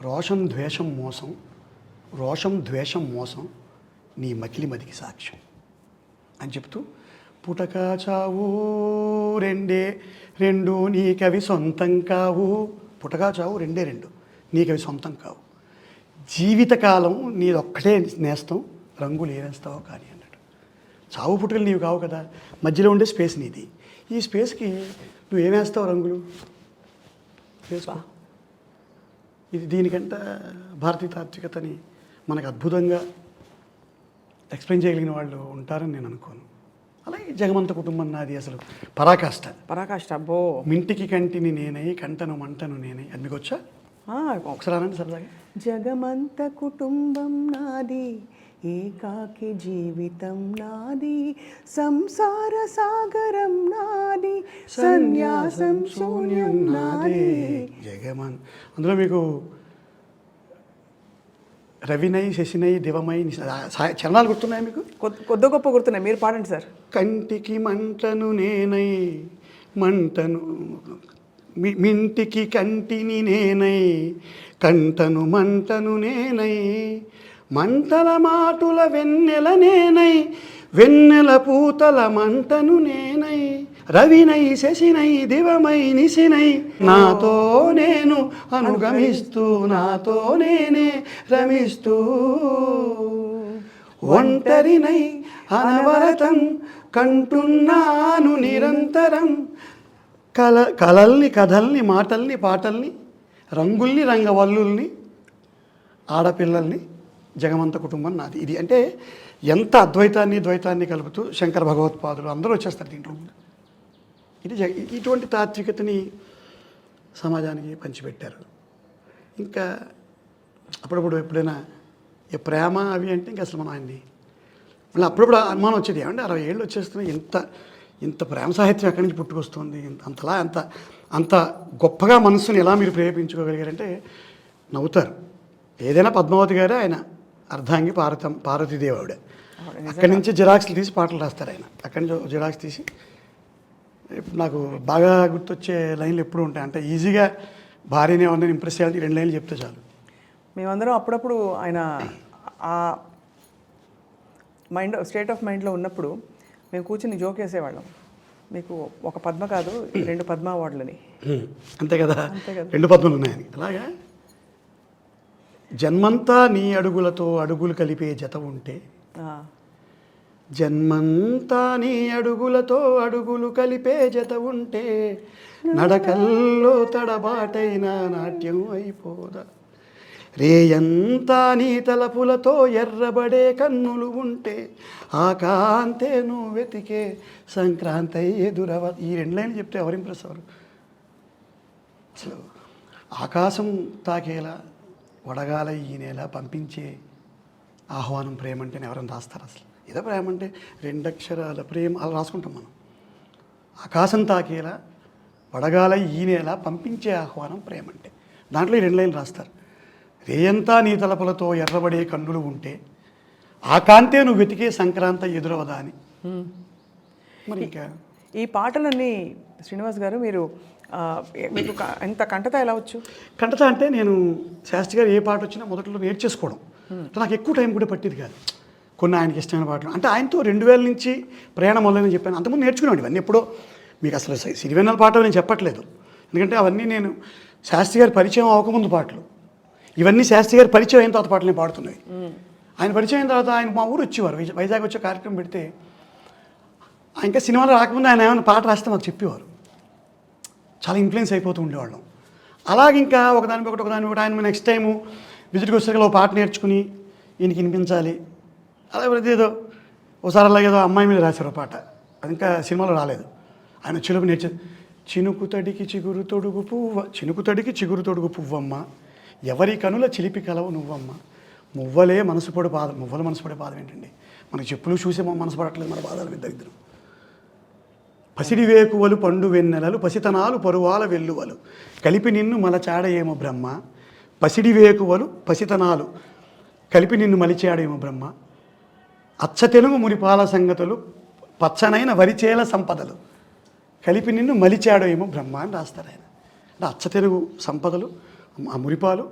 రోషం ద్వేషం మోసం నీ మకిలి మదికి సాక్ష్యం అని చెప్తూ, పుటక చావు రెండు నీకవి సొంతం కావు, పుటక చావు రెండే నీకవి సొంతం కావు, జీవితకాలం నీదొక్కటే నేస్తం, రంగులు ఏనేస్తావో కానీ అన్నాడు. చావు పుట్టుకలు నీవు కావు కదా, మధ్యలో ఉండే స్పేస్ నీది. ఈ స్పేస్కి నువ్వు ఏమేస్తావు రంగులు? ఇది దీనికంటే భారతీయ తాత్వికతని మనకు అద్భుతంగా ఎక్స్ప్లెయిన్ చేయగలిగిన వాళ్ళు ఉంటారని నేను అనుకోను. అలాగే జగమంత కుటుంబం నాది అసలు పరాకాష్ట. అబ్బో, మింటికి కంటిని నేనై కంటను మంటను నేనై, అది మీకు వచ్చా? ఒకసారి అనండి సరదాగా. జగమంత కుటుంబం నాది, ఏకాకి జీవితం నాది, సంసార సాగరం నాది, సన్యాసం శూన్యం నాది. జగమన్ అందులో మీకు రవినై శశినై దివమై చరణాలు గుర్తున్నాయి మీకు? కొద్ది గొప్ప గుర్తున్నాయి, మీరు పాడండి సార్. కంటికి మంటను నేనై మింటికి కంటిని నేనై కంటను మంటను నేనై, మంటల మాటుల వెన్నెల నేనై వెన్నెల పూతల మంటను నేనై, రవినై శశినై దివమై నిశినై, నాతో నేను అనుగమిస్తూ నాతో నేనే రమిస్తూ, ఒంటరినై అనవరతం కంటున్నాను నిరంతరం, కలల్ని కథల్ని మాటల్ని పాటల్ని రంగుల్ని రంగవల్లుల్ని ఆడపిల్లల్ని జగమంత కుటుంబం నాది. ఇది అంటే ఎంత అద్వైతాన్ని ద్వైతాన్ని కలుపుతూ శంకర భగవత్పాదులు అందరూ వచ్చేస్తారు దీంట్లో. ఇది ఇటువంటి తాత్వికతని సమాజానికి పంచిపెట్టారు. ఇంకా అప్పుడప్పుడు ఎప్పుడైనా ఈ ప్రేమ అవి అంటే ఇంకా అసలు మనం ఆయన్ని మళ్ళీ అప్పుడప్పుడు అనుమానం వచ్చేది, ఏమంటే 60 ఏళ్ళు వచ్చేస్తున్నాయి, ఇంత ప్రేమ సాహిత్యం ఎక్కడి నుంచి పుట్టుకొస్తుంది, అంతలా అంత గొప్పగా మనసుని ఎలా మీరు ప్రేరేపించుకోగలిగారంటే నవ్వుతారు. ఏదైనా పద్మావతి గారే ఆయన అర్ధాంగి పార్వతీదేవి ఆవిడ. అక్కడి నుంచి జిరాక్స్లు తీసి పాటలు రాస్తారు ఆయన. అక్కడి నుంచి జిరాక్స్ తీసి నాకు బాగా గుర్తొచ్చే లైన్లు ఎప్పుడు ఉంటాయి అంటే, ఈజీగా భార్యని ఎవరిని ఇంప్రెస్ చేయాలి 2 లైన్లు చెప్తే చాలు. మేమందరం అప్పుడప్పుడు ఆయన ఆ స్టేట్ ఆఫ్ మైండ్లో ఉన్నప్పుడు మేము కూర్చుని జోక్ వేసేవాళ్ళం, మీకు ఒక పద్మ కాదు 2 పద్మ అవార్డులని. అంతే కదా, 2 పద్మలు ఉన్నాయని. అలాగా జన్మంతా నీ అడుగులతో అడుగులు కలిపే జత ఉంటే, జన్మంతా నీ అడుగులతో అడుగులు కలిపే జత ఉంటే, నడకల్లో తడబాటైన నాట్యం అయిపోదా, రేయంతా నీ తలపులతో ఎర్రబడే కన్నులు ఉంటే, ఆ కాంతే నువ్వు వెతికే సంక్రాంతి ఎదురవ. ఈ 2 లైన్లు చెప్తే ఎవరు ఇంప్రెస్ అవ్వరు? అసలు ఆకాశం తాకేలా వడగాల ఈ నేల పంపించే ఆహ్వానం ప్రేమ అంటేనే ఎవరైనా రాస్తారు? అసలు ఏదో ప్రేమ అంటే 2 అక్షరాల ప్రేమ అలా రాసుకుంటాం మనం. ఆకాశం తాకేలా వడగాల ఈ నేల పంపించే ఆహ్వానం ప్రేమ అంటే, దాంట్లో ఈ 2 లైన్లు రాస్తారు. రేయంతా నీ తలపులతో ఎర్రబడే కన్నులు ఉంటే, ఆ కాంతే నువ్వు వెతికే సంక్రాంతి ఎదురవదా అని. మరి ఇంకా ఈ పాటలన్నీ శ్రీనివాస్ గారు మీరు మీకు ఎంత కంటత ఎలా వచ్చు? కంటత అంటే నేను శాస్త్రి గారు ఏ పాట వచ్చినా మొదట్లో నేర్చేసుకోవడం. నాకు ఎక్కువ టైం కూడా పట్టేది కాదు. కొన్ని ఆయనకి ఇష్టమైన పాటలు అంటే ఆయనతో 2000 నుంచి ప్రయాణం మొదలని చెప్పాను. అంతకుముందు నేర్చుకునేవాడి ఇవన్నీ. ఎప్పుడో మీకు అసలు సిరివెన్నెల పాటలు నేను చెప్పట్లేదు, ఎందుకంటే అవన్నీ నేను శాస్త్రి గారి పరిచయం అవ్వకముందు పాటలు. ఇవన్నీ శాస్త్రి గారి పరిచయం అయిన తర్వాత పాటలు నేను పాడుతున్నాయి. ఆయన పరిచయం అయిన తర్వాత ఆయన మా ఊరు వచ్చేవారు, వైజాగ్ వచ్చే కార్యక్రమం పెడితే ఇంకా సినిమాలో రాకముందు ఆయన ఏమైనా పాట రాస్తే మాకు చెప్పేవారు. చాలా ఇన్ఫ్లుయెన్స్ అయిపోతూ ఉండేవాళ్ళం. అలాగే ఇంకా ఒకదాని ఒకటి ఆయన నెక్స్ట్ టైము విజిట్కి వచ్చేసరికి ఒక పాట నేర్చుకుని ఈయనకి వినిపించాలి. అలా ఏదో ఒకసారి అలాగేదో అమ్మాయి మీద రాశారు పాట, అది ఇంకా సినిమాలో రాలేదు. ఆయన చిలుపు నేర్చారు. చినుకు తడికి చిగురు తొడుగు పువ్వమ్మ, ఎవరి కనుల చిలిపి కలవు నువ్వమ్మ, మువ్వలే మనసు పడే బాధ ఏంటండి? మనకి చెప్పులు చూసే మనసు పడట్లేదు మన బాధల మీద దరిద్రం. పసిడి వేకువలు పండు వెన్నెలలు పసితనాలు పరువాల వెల్లువలు, కలిపి నిన్ను మలచాడయేమో బ్రహ్మ, పసిడి వేకువలు పసితనాలు కలిపి నిన్ను మలిచాడేమో బ్రహ్మ, అచ్చ తెలుగు మురిపాల సంగతులు పచ్చనైన వరిచేల సంపదలు, కలిపి నిన్ను మలిచాడో ఏమో బ్రహ్మ అని రాస్తారు ఆయన. అంటే అచ్చ తెలుగు సంపదలు, ఆ మురిపాలు,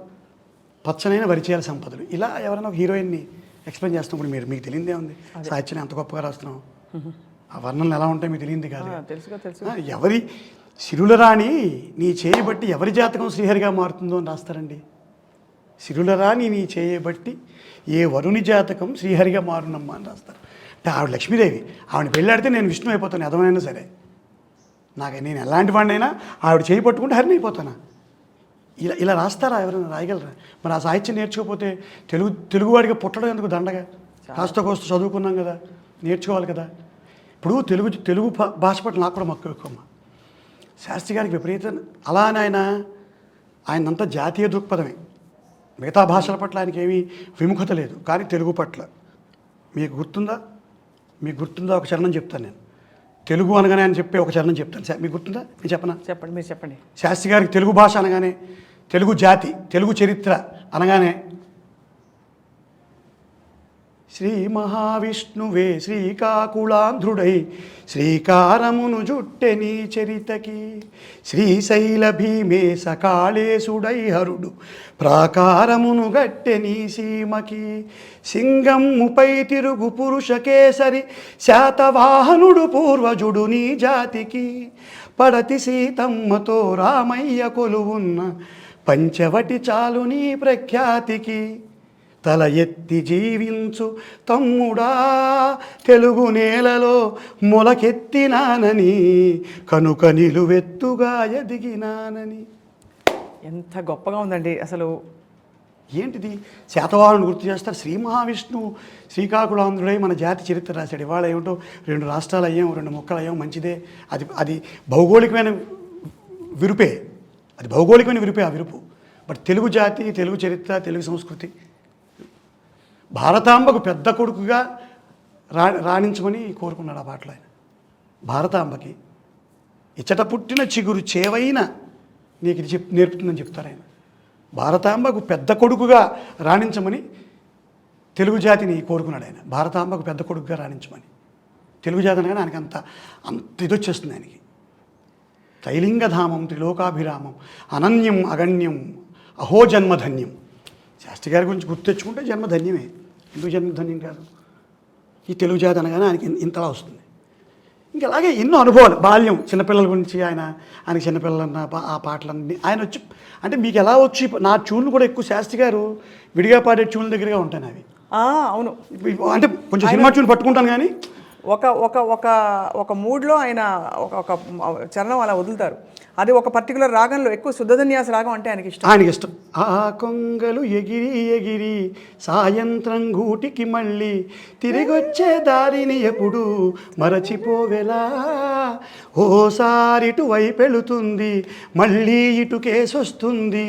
పచ్చనైన వరిచేల సంపదలు. ఇలా ఎవరైనా ఒక హీరోయిన్ని ఎక్స్ప్లెయిన్ చేస్తున్నప్పుడు మీకు తెలియదే ఉంది, సాహిత్యాన్ని అంత గొప్పగా రాస్తున్నాం, ఆ వర్ణనలు ఎలా ఉంటాయి మీకు తెలియంది కాదు. ఎవరి సిరుల రాణి నీ చేయబట్టి ఎవరి జాతకం శ్రీహరిగా మారుతుందో అని రాస్తారండి. సిరుల రాణి నీ చేయబట్టి ఏ వరుని జాతకం శ్రీహరిగా మారునమ్మా అని రాస్తారు. అంటే ఆవిడ లక్ష్మీదేవి, ఆవిడని పెళ్ళాడితే నేను విష్ణు అయిపోతాను, ఎదవనైనా సరే. నేను ఎలాంటి వాడినైనా ఆవిడ చేయి పట్టుకుంటే హరిని అయిపోతానా? ఇలా రాస్తారా? ఎవరైనా రాయగలరా? మరి ఆ సాహిత్యం నేర్చుకోకపోతే తెలుగువాడిగా పుట్టడం ఎందుకు దండగా? కాస్త కోస్త చదువుకున్నాం కదా, నేర్చుకోవాలి కదా. ఇప్పుడు తెలుగు భాష పట్ల నాకు కూడా మక్కువ ఎక్కువ. శాస్త్రి గారికి విపరీతం అలానే ఆయనంతా జాతీయ దృక్పథమే. మిగతా భాషల పట్ల ఆయనకి ఏమీ విముఖత లేదు, కానీ తెలుగు పట్ల మీకు గుర్తుందా ఒక చరణం చెప్తాను నేను. తెలుగు అనగానే అని చెప్పి ఒక చరణం చెప్తాను, మీకు గుర్తుందా? మీరు చెప్పనా? మీరు చెప్పండి. శాస్త్రి గారికి తెలుగు భాష అనగానే, తెలుగు జాతి, తెలుగు చరిత్ర అనగానే, శ్రీ మహావిష్ణువే శ్రీకాకుళాంధ్రుడై శ్రీకారమును జుట్టెనీ చరితకి, శ్రీశైల భీమే సకాళేశుడై హరుడు ప్రాకారమును గట్టెనీ సీమకి, సింగమ్ముపై తిరుగు పురుష కేసరి శాతవాహనుడు పూర్వజుడు నీ జాతికి, పడతి సీతమ్మతో రామయ్య కొలువున్న పంచవటి చాలు నీ ప్రఖ్యాతికి, తల ఎత్తి జీవించు తమ్ముడా తెలుగు నేలలో మొలకెత్తినానని, కనుక నిలువెత్తుగా ఎదిగినానని. ఎంత గొప్పగా ఉందండి అసలు. ఏంటిది? శాతవాహనుడు గుర్తు చేస్తారు. శ్రీ మహావిష్ణువు శ్రీకాకుళాంధ్రుడై మన జాతి చరిత్ర రాశాడు. ఇవాళ ఏమిటో 2 రాష్ట్రాలు అయ్యాం, 2 ముక్కలు అయ్యాం, మంచిదే. అది భౌగోళికమైన విరుపే, ఆ విరుపు. బట్ తెలుగు జాతి, తెలుగు చరిత్ర, తెలుగు సంస్కృతి, భారతాంబకు పెద్ద కొడుకుగా రాణించమని కోరుకున్నాడు ఆ పాటలో ఆయన. భారతాంబకి ఇచ్చట పుట్టిన చిగురు చేవైన నీకు ఇది నేర్పుతుందని చెప్తారు ఆయన. భారతాంబకు పెద్ద కొడుకుగా రాణించమని తెలుగు జాతిని కోరుకున్నాడు ఆయన. భారతాంబకు పెద్ద కొడుకుగా రాణించమని తెలుగు జాతి అనగానే ఆయనకి అంత ఇది వచ్చేస్తుంది ఆయనకి. త్రైలింగధామం త్రిలోకాభిరామం అనన్యం అగణ్యం అహో జన్మధన్యం. శాస్త్రి గారి గురించి గుర్తు తెచ్చుకుంటే జన్మధన్యమే, ఎందుకు జన్మధన్యం కాదు? ఈ తెలుగు జాతి అనగానే ఆయనకి ఇంతలా వస్తుంది. ఇంకా అలాగే ఎన్నో అనుభవాలు, బాల్యం, చిన్నపిల్లల గురించి ఆయనకి చిన్నపిల్లలన్న ఆ పాటలన్నీ ఆయన వచ్చి, అంటే మీకు ఎలా వచ్చి నా ట్యూన్లు కూడా ఎక్కువ శాస్త్రి గారు విడిగా పాడే ట్యూన్ల దగ్గరగా ఉంటాను అవి. అవును, అంటే కొంచెం సినిమా ట్యూన్ పట్టుకుంటాను కానీ ఒక ఒక ఒక ఒక మూడ్లో ఆయన ఒక చరణం అలా వదులుతారు. అది ఒక పర్టికులర్ రాగంలో, ఎక్కువ శుద్ధధన్యాస రాగం అంటే ఆయనకి ఇష్టం. ఆ కొంగలు ఎగిరి ఎగిరి సాయంత్రం గూటికి మళ్ళీ తిరిగొచ్చే దారిని ఎప్పుడు మరచిపోవెలా, ఓసారిటు వైపెళుతుంది మళ్ళీ ఇటు కేసొస్తుంది,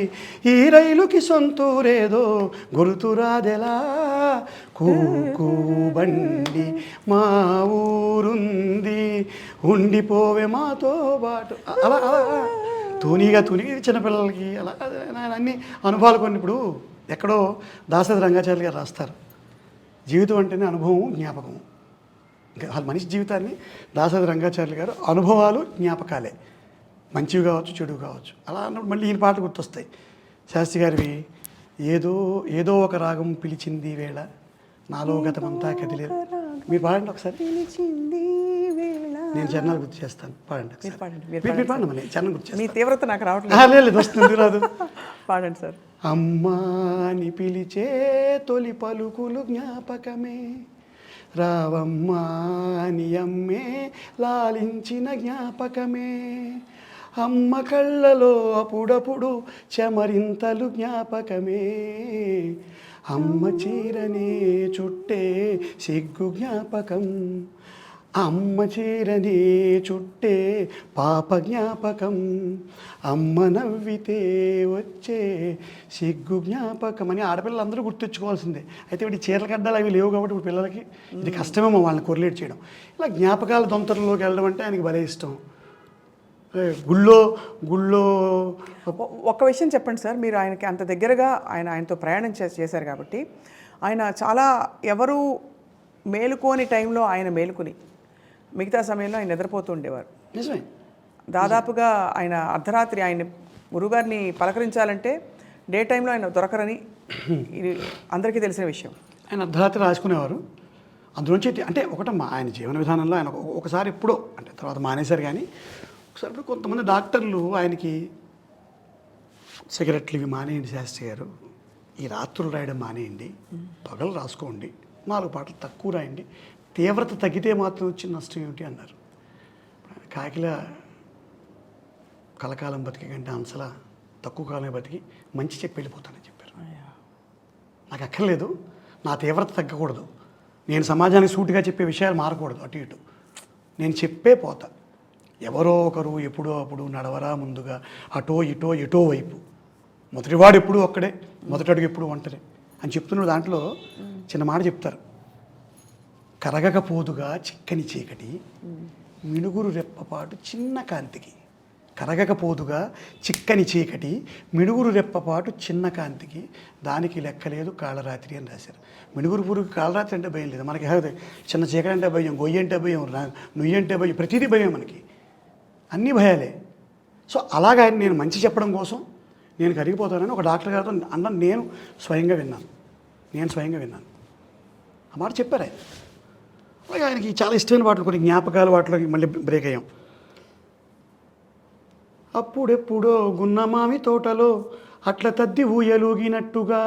ఈ రైలుకి సొంతూరేదో గుర్తురాదెలా, కూకూ బండి మా ఊరుంది ఉండిపోవే మాతో పాటు. అలా అలా తూనీగా చిన్నపిల్లలకి అలా అన్ని అనుభవాలు కొన్ని. ఇప్పుడు ఎక్కడో దాశరథి రంగాచార్యులు గారు రాస్తారు, జీవితం అంటేనే అనుభవం జ్ఞాపకం. ఇంకా మనిషి జీవితాన్ని దాశరథి రంగాచార్యులు గారు అనుభవాలు జ్ఞాపకాలే, మంచివి కావచ్చు చెడు కావచ్చు. అలా అన్నప్పుడు మళ్ళీ ఈయన పాటలు గుర్తొస్తాయి. శాస్త్రి గారివి ఏదో ఏదో ఒక రాగం పిలిచింది వేళ నాలో గతమంతా కదిలేదు. మీరు పాడండి ఒకసారి, నేను చరణాలు గుర్తు చేస్తాను. పాడండి ఒకసారి. మీరు పాడండి, మళ్ళీ చరణం గుర్తు చేస్తాను. మీ తీవ్రత నాకు రావట్లేదు. లేదు, వస్తుంది రాదు. పాడండి సార్. అమ్మా అని పిలిచే తొలి పలుకులు జ్ఞాపకమే, రావమ్మా అని అమ్మే లాలించిన జ్ఞాపకమే, అమ్మ కళ్ళలో అప్పుడప్పుడు చెమరింతలు జ్ఞాపకమే, అమ్మ చీరనే చుట్టే సిగ్గు జ్ఞాపకం, అమ్మ చీరనే చుట్టే పాప జ్ఞాపకం, అమ్మ నవ్వితే వచ్చే సిగ్గు జ్ఞాపకం అని ఆడపిల్లలు అందరూ గుర్తుంచుకోవాల్సిందే. అయితే వీటి చీరల గడ్డలు అవి లేవు కాబట్టి ఇప్పుడు పిల్లలకి ఇది కష్టమేమో వాళ్ళని కొరిలేట్ చేయడం. ఇలా జ్ఞాపకాల దొంతరలోకి వెళ్ళడం అంటే ఆయనకి భలే ఇష్టం. గుళ్ళో ఒక్క విషయం చెప్పండి సార్, మీరు ఆయనకి అంత దగ్గరగా ఆయనతో ప్రయాణం చేశారు కాబట్టి, ఆయన చాలా ఎవరు మేలుకోని టైంలో ఆయన మేలుకుని మిగతా సమయంలో ఆయన నిద్రపోతూ ఉండేవారు. నిజమే. దాదాపుగా ఆయన అర్ధరాత్రి ఆయన గురుగారిని పలకరించాలంటే డే టైంలో ఆయన దొరకరని ఇది అందరికీ తెలిసిన విషయం. ఆయన అర్ధరాత్రి రాసుకునేవారు. అందులోంచి అంటే ఒకటమ్మా ఆయన జీవన విధానంలో ఆయన ఒకసారి ఎప్పుడో, అంటే తర్వాత మానేశారు కానీ ఒకసారి కొంతమంది డాక్టర్లు ఆయనకి సిగరెట్లు ఇవి మానేయండి శాస్త్రి గారు, ఈ రాత్రులు రాయడం మానేయండి, పగలు రాసుకోండి, 4 పాటలు తక్కువ రాయండి, తీవ్రత తగ్గితే మాత్రం వచ్చిన నష్టం ఏమిటి అన్నారు. కాకిల కలకాలం బతికి కంటే అంశలా తక్కువ కాలమే బతికి మంచి చెప్పి వెళ్ళిపోతానని చెప్పారు. నాకు అక్కర్లేదు, నా తీవ్రత తగ్గకూడదు, నేను సమాజానికి సూటిగా చెప్పే విషయాలు మారకూడదు, అటు ఇటు నేను చెప్పే పోతా, ఎవరో ఒకరు ఎప్పుడో అప్పుడు నడవరా ముందుగా అటో ఇటో ఎటో వైపు, మొదటివాడు ఎప్పుడూ ఒక్కడే, మొదటి అడుగు ఎప్పుడు ఒంటరే అని చెప్తున్న దాంట్లో చిన్న మాట చెప్తారు. కరగకపోదుగా చిక్కని చీకటి మినుగురు రెప్పపాటు చిన్న కాంతికి, కరగకపోదుగా చిక్కని చీకటి మినుగురు రెప్పపాటు చిన్న కాంతికి, దానికి లెక్కలేదు కాళరాత్రి అని రాశారు. మినుగురు పురుగు కాళరాత్రి అంటే భయం లేదు మనకి, చిన్న చీకటి అంటే భయం, గొయ్యి అంటే భయం, నుయ్యి అంటే భయం, ప్రతిదీ భయం మనకి, అన్నీ భయాలే. సో అలాగా నేను మంచి చెప్పడం కోసం నేను కరిగిపోతానని ఒక డాక్టర్ గారితో అన్న నేను స్వయంగా విన్నాను. ఆ మాట చెప్పారు ఆయన. అలాగే ఆయనకి చాలా ఇష్టమైన వాటిలో కొన్ని జ్ఞాపకాలు, వాటిలోకి మళ్ళీ బ్రేక్ అయ్యాం. అప్పుడెప్పుడో గున్నమామి తోటలో అట్ల తద్ది ఊయలూగినట్టుగా,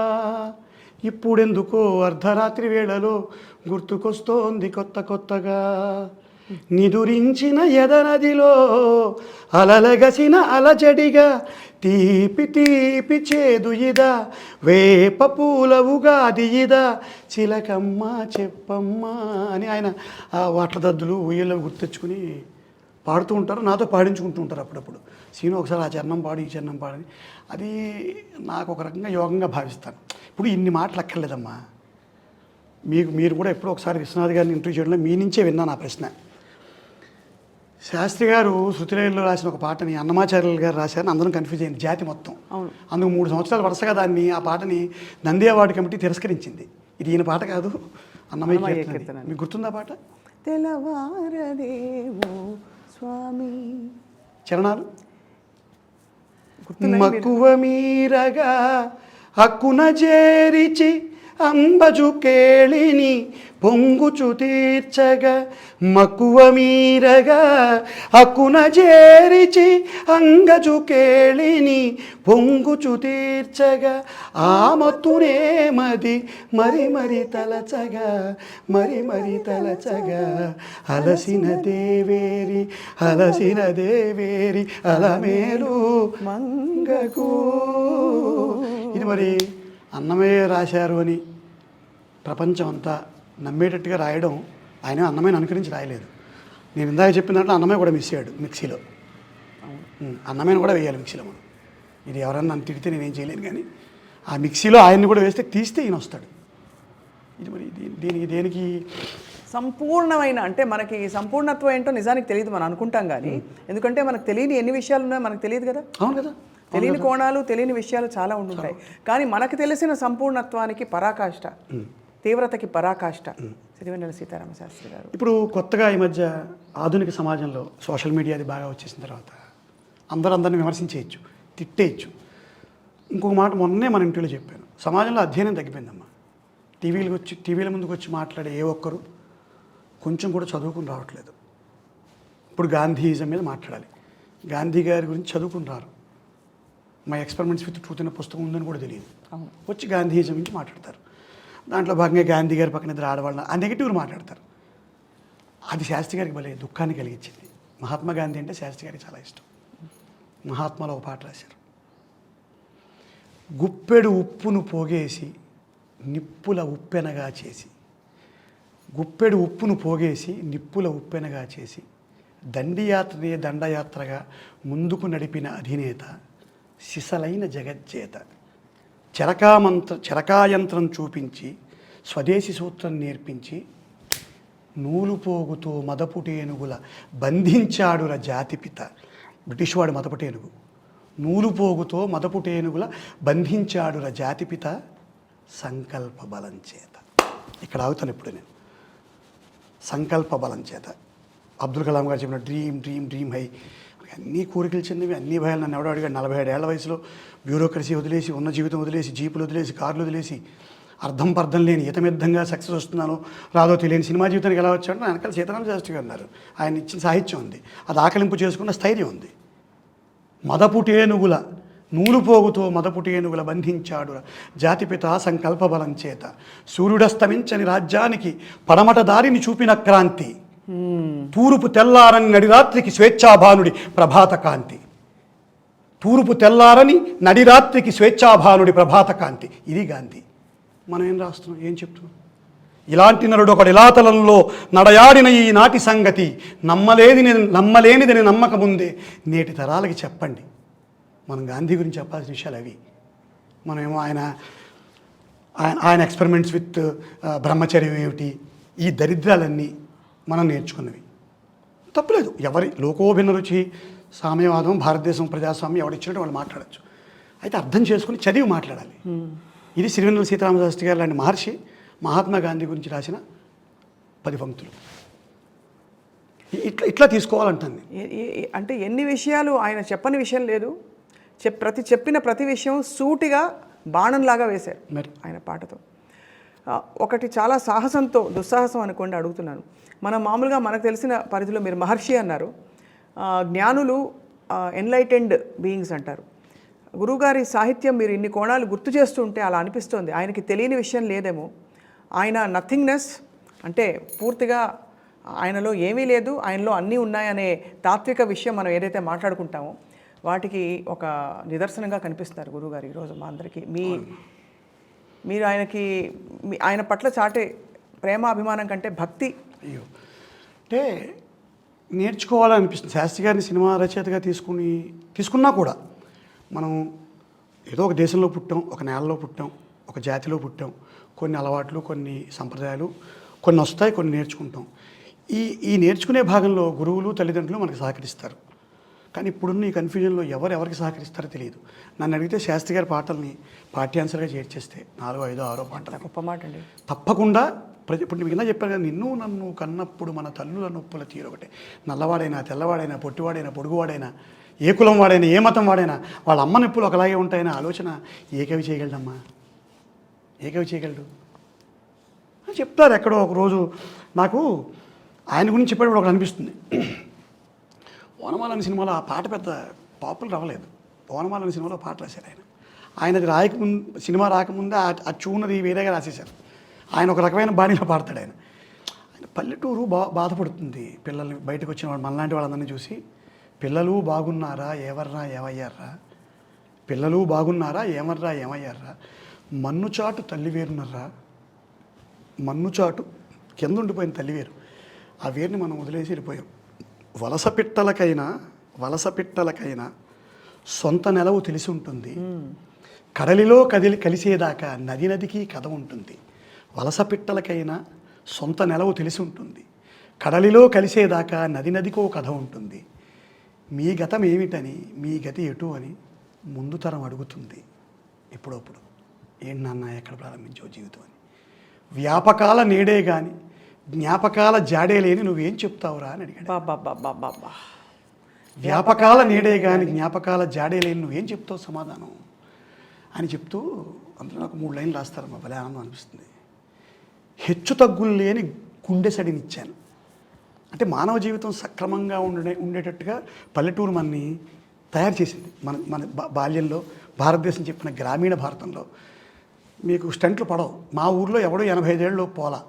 ఇప్పుడెందుకో అర్ధరాత్రి వేళలో గుర్తుకొస్తోంది కొత్తగా, నిదురించిన ఎదనదిలో అలలగసిన అలజడిగా, తీపి తీపి చేదు ఇదా వేప పూలవుగాది ఇదా చిలకమ్మ చెప్పమ్మ అని ఆయన ఆ వాట్ల దద్దులు ఊయల్లో గుర్తెచ్చుకుని పాడుతూ ఉంటారు, నాతో పాడించుకుంటూ ఉంటారు అప్పుడప్పుడు. సీను ఒకసారి ఆ చరణం పాడు, ఈ చరణం పాడని. అది నాకు ఒక రకంగా యోగంగా భావిస్తాను. ఇప్పుడు ఇన్ని మాటలు అక్కర్లేదమ్మా. మీరు కూడా ఎప్పుడో ఒకసారి విశ్వనాథ్ గారిని ఇంటర్వ్యూ చేయడంలో మీ నుంచే విన్నాను ఆ ప్రశ్న. శాస్త్రి గారు శృతిలయంలో రాసిన ఒక పాటని అన్నమాచార్యులు గారు రాశారని అందరం కన్ఫ్యూజ్ అయింది, జాతి మొత్తం. అందుకు 3 సంవత్సరాలు వరుసగా ఆ పాటని నంది అవార్డు కమిటీ తిరస్కరించింది. ఇది ఈయన పాట కాదు, అన్నమయ్య కీర్తన. మీకు గుర్తుందా పాట? తెలవారదేవో స్వామి. చరణాలు మక్కువ మీరగా హక్కున చేరిచి అంబజు కేళిని పొంగుచు తీర్చగా, మక్కువ మీరగా హక్కున చేరిచి అంగజు కేళిని పొంగుచు తీర్చగా, ఆ మత్తునే మది మరి మరి తలచగా, మరి మరి తలచగా, అలసిన దేవేరి అలసిన దేవేరి అలమేలు మంగకు. ఇది మరి అన్నమయ్య రాశారు అని ప్రపంచం అంతా నమ్మేటట్టుగా రాయడం, ఆయన అన్నమయ్యను అనుకరించి రాయలేదు. నేను ఇందాక చెప్పిన దాంట్లో అన్నమయ్య కూడా మిస్ అయ్యాడు మిక్సీలో. అన్నమయ్యను కూడా వేయాలి మిక్సీలో మనం. ఇది ఎవరన్నా నన్ను తిడితే నేనేం చేయలేను, కానీ ఆ మిక్సీలో ఆయన్ని కూడా వేస్తే తీస్తే ఈయన వస్తాడు. ఇది మరి దేనికి సంపూర్ణమైన, అంటే మనకి సంపూర్ణత్వం ఏంటో నిజానికి తెలియదు, మనం అనుకుంటాం కానీ. ఎందుకంటే మనకు తెలియని ఎన్ని విషయాలు ఉన్నాయో మనకు తెలియదు కదా. అవును కదా. తెలియని కోణాలు, తెలియని విషయాలు చాలా ఉండుంటాయి. కానీ మనకు తెలిసిన సంపూర్ణత్వానికి పరాకాష్ట, తీవ్రతకి పరాకాష్ట సిరివెన్నెల సీతారామ శాస్త్రి గారు. ఇప్పుడు కొత్తగా ఈ మధ్య ఆధునిక సమాజంలో సోషల్ మీడియా అది బాగా వచ్చేసిన తర్వాత అందరిని విమర్శించేయచ్చు, తిట్టేయచ్చు. ఇంకొక మాట మొన్నే మన ఇంటిలో చెప్పాను, సమాజంలో అధ్యయనం తగ్గిపోయిందమ్మా. టీవీల ముందుకు వచ్చి మాట్లాడే ఏ ఒక్కరు కొంచెం కూడా చదువుకుని రావట్లేదు. ఇప్పుడు గాంధీయిజం మీద మాట్లాడాలి, గాంధీ గారి గురించి చదువుకుని రారు. మై ఎక్స్పెరిమెంట్స్ విత్ ట్రూత్ అనే పుస్తకం ఉందని కూడా తెలియదు, వచ్చి గాంధీయిజం గురించి మాట్లాడతారు. దాంట్లో భాగంగా గాంధీ గారి పక్కన ఇద్దరు ఆడవాళ్ళ ఆ నెగిటివ్లు మాట్లాడతారు. అది శాస్త్రి గారికి భలే దుఃఖాన్ని కలిగించింది. మహాత్మా గాంధీ అంటే శాస్త్రి గారికి చాలా ఇష్టం. మహాత్మాలో ఒక పాట రాశారు, గుప్పెడు ఉప్పును పోగేసి నిప్పుల ఉప్పెనగా చేసి, గుప్పెడు ఉప్పును పోగేసి నిప్పుల ఉప్పెనగా చేసి, దండియాత్రనే దండయాత్రగా ముందుకు నడిపిన అధినేత, సిసలైన జగజ్జేత, చరకాయంత్రం చూపించి స్వదేశీ సూత్రం నేర్పించి, నూలు పోగుతో మదపుటేనుగుల బంధించాడుర జాతిపిత. బ్రిటిష్ వాడు మదపుటేనుగు, నూలు పోగుతో మదపుటేనుగుల బంధించాడుర జాతిపిత, సంకల్ప బలం చేత. ఇక్కడ ఆగుతాను ఇప్పుడు నేను. సంకల్ప బలం చేత అబ్దుల్ కలాం గారు చెప్పిన డ్రీమ్ డ్రీమ్ డ్రీమ్ హై. అన్నీ కోరికలు చిన్నవి, అన్నీ భయాలు. నన్ను ఎవడో అడిగాడు, 47 ఏళ్ల వయసులో బ్యూరోక్రసీ వదిలేసి, ఉన్న జీవితం వదిలేసి, జీపులు వదిలేసి, కార్లు వదిలేసి, అర్థం పర్థం లేని ఇతమిద్ధంగా సక్సెస్ వస్తున్నాను రాదో తెలియని సినిమా జీవితానికి ఎలా వచ్చాడో వెనకాల సీతారామ శాస్త్రి గారు ఉన్నారు. ఆయన ఇచ్చిన సాహిత్యం ఉంది, అది ఆకలింపు చేసుకున్న స్థైర్యం ఉంది. మదపుటేనుగుల నూలు పోగుతో మదపుటేనుగుల బంధించాడు జాతిపిత, సంకల్ప బలం చేత, సూర్యుడస్తమించని రాజ్యానికి పడమట దారిని చూపిన క్రాంతి, తూర్పు తెల్లారని నడిరాత్రికి స్వేచ్ఛాభానుడి ప్రభాత కాంతి, తూర్పు తెల్లారని నడిరాత్రికి స్వేచ్ఛాభానుడి ప్రభాత కాంతి. ఇది గాంధీ. మనం ఏం రాస్తున్నాం, ఏం చెప్తున్నాం? ఇలాంటి నరుడు ఒకడు ఇలాతలంలో నడయాడిన ఈ నాటి సంగతి, నమ్మలేనిదని నమ్మకముందే నేటి తరాలకి చెప్పండి. మనం గాంధీ గురించి చెప్పాల్సిన విషయాలు అవి. మనమేమో ఆయన ఎక్స్పెరిమెంట్స్ విత్ బ్రహ్మచర్యం ఏమిటి, ఈ దరిద్రాలన్నీ మనం నేర్చుకున్నవి. తప్పులేదు, ఎవరి లోకోభిన్న రుచి, సామ్యవాదం, భారతదేశం ప్రజాస్వామ్యం ఎవడిచ్చినట్టు వాళ్ళు మాట్లాడచ్చు. అయితే అర్థం చేసుకుని చదివి మాట్లాడాలి. ఇది సిరివెన్నెల సీతారామ శాస్త్రి గారు లాంటి మహర్షి మహాత్మా గాంధీ గురించి రాసిన 10 పంక్తులు. ఇట్లా తీసుకోవాలంటుంది. అంటే ఎన్ని విషయాలు ఆయన చెప్పని విషయం లేదు, చెప్పిన ప్రతి విషయం సూటిగా బాణంలాగా వేశారు మరి ఆయన పాటతో. ఒకటి చాలా సాహసంతో, దుస్సాహసం అనుకోండి అడుగుతున్నాను. మనం మామూలుగా మనకు తెలిసిన పరిధిలో మీరు మహర్షి అన్నారు, జ్ఞానులు ఎన్లైటెండ్ బీయింగ్స్ అంటారు. గురువుగారి సాహిత్యం మీరు ఇన్ని కోణాలు గుర్తు చేస్తుంటే అలా అనిపిస్తోంది, ఆయనకి తెలియని విషయం లేదేమో. ఆయన నథింగ్నెస్ అంటే పూర్తిగా ఆయనలో ఏమీ లేదు, ఆయనలో అన్నీ ఉన్నాయనే తాత్విక విషయం మనం ఏదైతే మాట్లాడుకుంటామో వాటికి ఒక నిదర్శనంగా కనిపిస్తున్నారు గురువుగారు ఈరోజు మా అందరికీ. మీరు ఆయన పట్ల చాటే ప్రేమ అభిమానం కంటే భక్తి. అయ్యో, అంటే నేర్చుకోవాలని అనిపిస్తుంది. శాస్త్రి గారిని సినిమా రచయితగా తీసుకున్నా కూడా మనం ఏదో ఒక దేశంలో పుట్టాం, ఒక నేలలో పుట్టాం, ఒక జాతిలో పుట్టాం. కొన్ని అలవాట్లు, కొన్ని సంప్రదాయాలు కొన్ని వస్తాయి, కొన్ని నేర్చుకుంటాం. ఈ నేర్చుకునే భాగంలో గురువులు, తల్లిదండ్రులు మనకు సహకరిస్తారు. కానీ ఇప్పుడున్న ఈ కన్ఫ్యూజన్లో ఎవరికి సహకరిస్తారో తెలియదు. నన్ను అడిగితే శాస్త్రి గారి పాటల్ని పాఠ్యాంశాలుగా చేర్చేస్తే 4, 5, 6 పాటలు గొప్ప మాట అండి. తప్పకుండా ఇప్పుడు మీకు కింద చెప్పాను కదా, నిన్ను నన్ను కన్నప్పుడు మన తల్లుల నొప్పుల తీరొకటే. నల్లవాడైనా, తెల్లవాడైనా, పొట్టివాడైనా, పొడుగువాడైనా, ఏ కులం వాడైనా, ఏ మతం వాడైనా వాళ్ళ అమ్మ నొప్పులు ఒకలాగే ఉంటాయనే ఆలోచన ఏ కవి చేయగలడమ్మా? ఏ కవి చేయగలడు అని చెప్తారు. ఎక్కడో ఒకరోజు నాకు ఆయన గురించి చెప్పేటప్పుడు ఒకటి అనిపిస్తుంది. ఓనమాల అనే సినిమాలో ఆ పాట పెద్ద పాపులర్ అవ్వలేదు. ఓనమాల అనే సినిమాలో పాట రాశారు ఆయన. ఆయనది రాయకముందు, సినిమా రాకముందే ఆ చూనది వేరేగా రాసేశారు. ఆయన ఒక రకమైన బాణీలో పాడతాడు. ఆయన పల్లెటూరు బాధపడుతుంది. పిల్లల్ని బయటకు వచ్చిన వాళ్ళు మనలాంటి వాళ్ళందరినీ చూసి, పిల్లలు బాగున్నారా, ఎవర్రా ఏమయ్యారా, పిల్లలు బాగున్నారా, ఏమర్రా ఏమయ్యారా, మన్నుచాటు తల్లివేరునర్రా, మన్నుచాటు కింద ఉండిపోయిన తల్లివేరు, ఆ వేరుని మనం వదిలేసి వెళ్ళిపోయాం. వలస పిట్టలకైనా సొంత నెలవు తెలిసి ఉంటుంది, కడలిలో కలిసేదాకా నదికి కథ ఉంటుంది. వలస పిట్టలకైనా సొంత నెలవు తెలిసి ఉంటుంది, కడలిలో కలిసేదాకా నదికో కథ ఉంటుంది. మీ గతం ఏమిటని, మీ గతి ఎటు అని ముందు తరం అడుగుతుంది ఇప్పుడప్పుడు. ఏంటి నాన్న ఎక్కడ ప్రారంభించావు జీవితం అని. వ్యాపకాల నేడే కానీ జ్ఞాపకాల జాడే లేని నువ్వేం చెప్తావురా అని అడిగాడు. వ్యాపకాల నేడే కానీ జ్ఞాపకాల జాడే లేని నువ్వేం చెప్తావు సమాధానం అని చెప్తూ అందులో నాకు 3 లైన్లు రాస్తారమ్మా. భలే ఆనందం అనిపిస్తుంది. హెచ్చు తగ్గులు లేని గుండెసడినిచ్చాను. అంటే మానవ జీవితం సక్రమంగా ఉండేటట్టుగా పల్లెటూరు మనని తయారు చేసింది. మన బాల్యంలో భారతదేశం చెప్పిన గ్రామీణ భారతంలో మీకు స్టంట్లు పడవు. మా ఊర్లో ఎవడో 85 ఏళ్ళు పోలా.